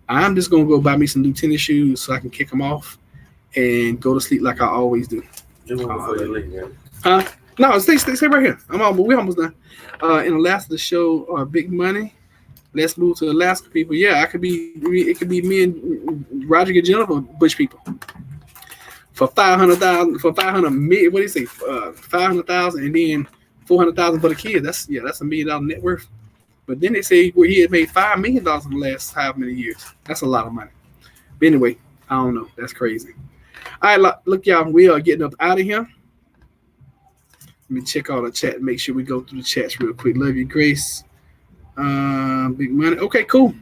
I'm just going to go buy me some new tennis shoes so I can kick them off and go to sleep like I always do. Before you leave, man. Huh? No, stay right here. We're almost done. In Alaska, the show Big Money. Let's move to Alaska, people. Yeah, it could be me and Roger get Jennifer Bush people for 500,000 for 500 million. What do you say? 500,000 and then 400,000 for the kids. That's $1 million net worth. But then they say he had made $5 million in the last how many years. That's a lot of money. But anyway, I don't know. That's crazy. All right, look, y'all. We are getting up out of here. Let me check all the chat and make sure we go through the chats real quick. Love you, Grace. Big Money. Okay, cool.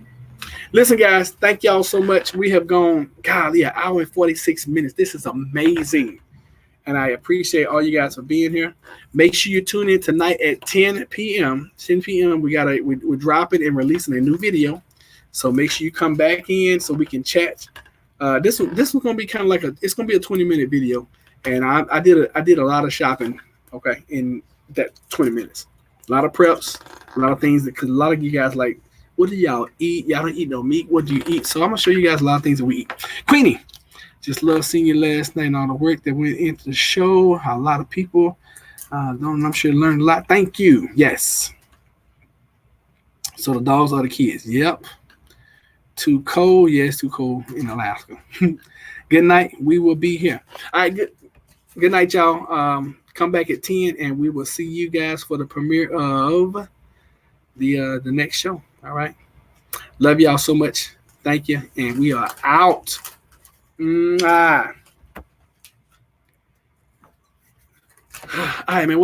Listen, guys, thank y'all so much. We have gone, golly, an hour and 46 minutes. This is amazing. And I appreciate all you guys for being here. Make sure you tune in tonight at 10 p.m. 10 p.m. We're dropping and releasing a new video. So make sure you come back in so we can chat. This was gonna be kind of like it's gonna be a 20-minute video. And I did a lot of shopping, okay, in that 20 minutes. A lot of preps, a lot of things because a lot of you guys like, what do y'all eat? Y'all don't eat no meat. What do you eat? So I'm gonna show you guys a lot of things that we eat. Queenie, just love seeing you last night and all the work that went into the show. How a lot of people, I'm sure learned a lot. Thank you. Yes. So the dogs are the kids. Yep. Too cold. Yes, too cold in Alaska. Good night. We will be here. All right. Good night, y'all. Come back at 10 and we will see you guys for the premiere of the next show. All right. Love y'all so much. Thank you. And we are out. All right, man.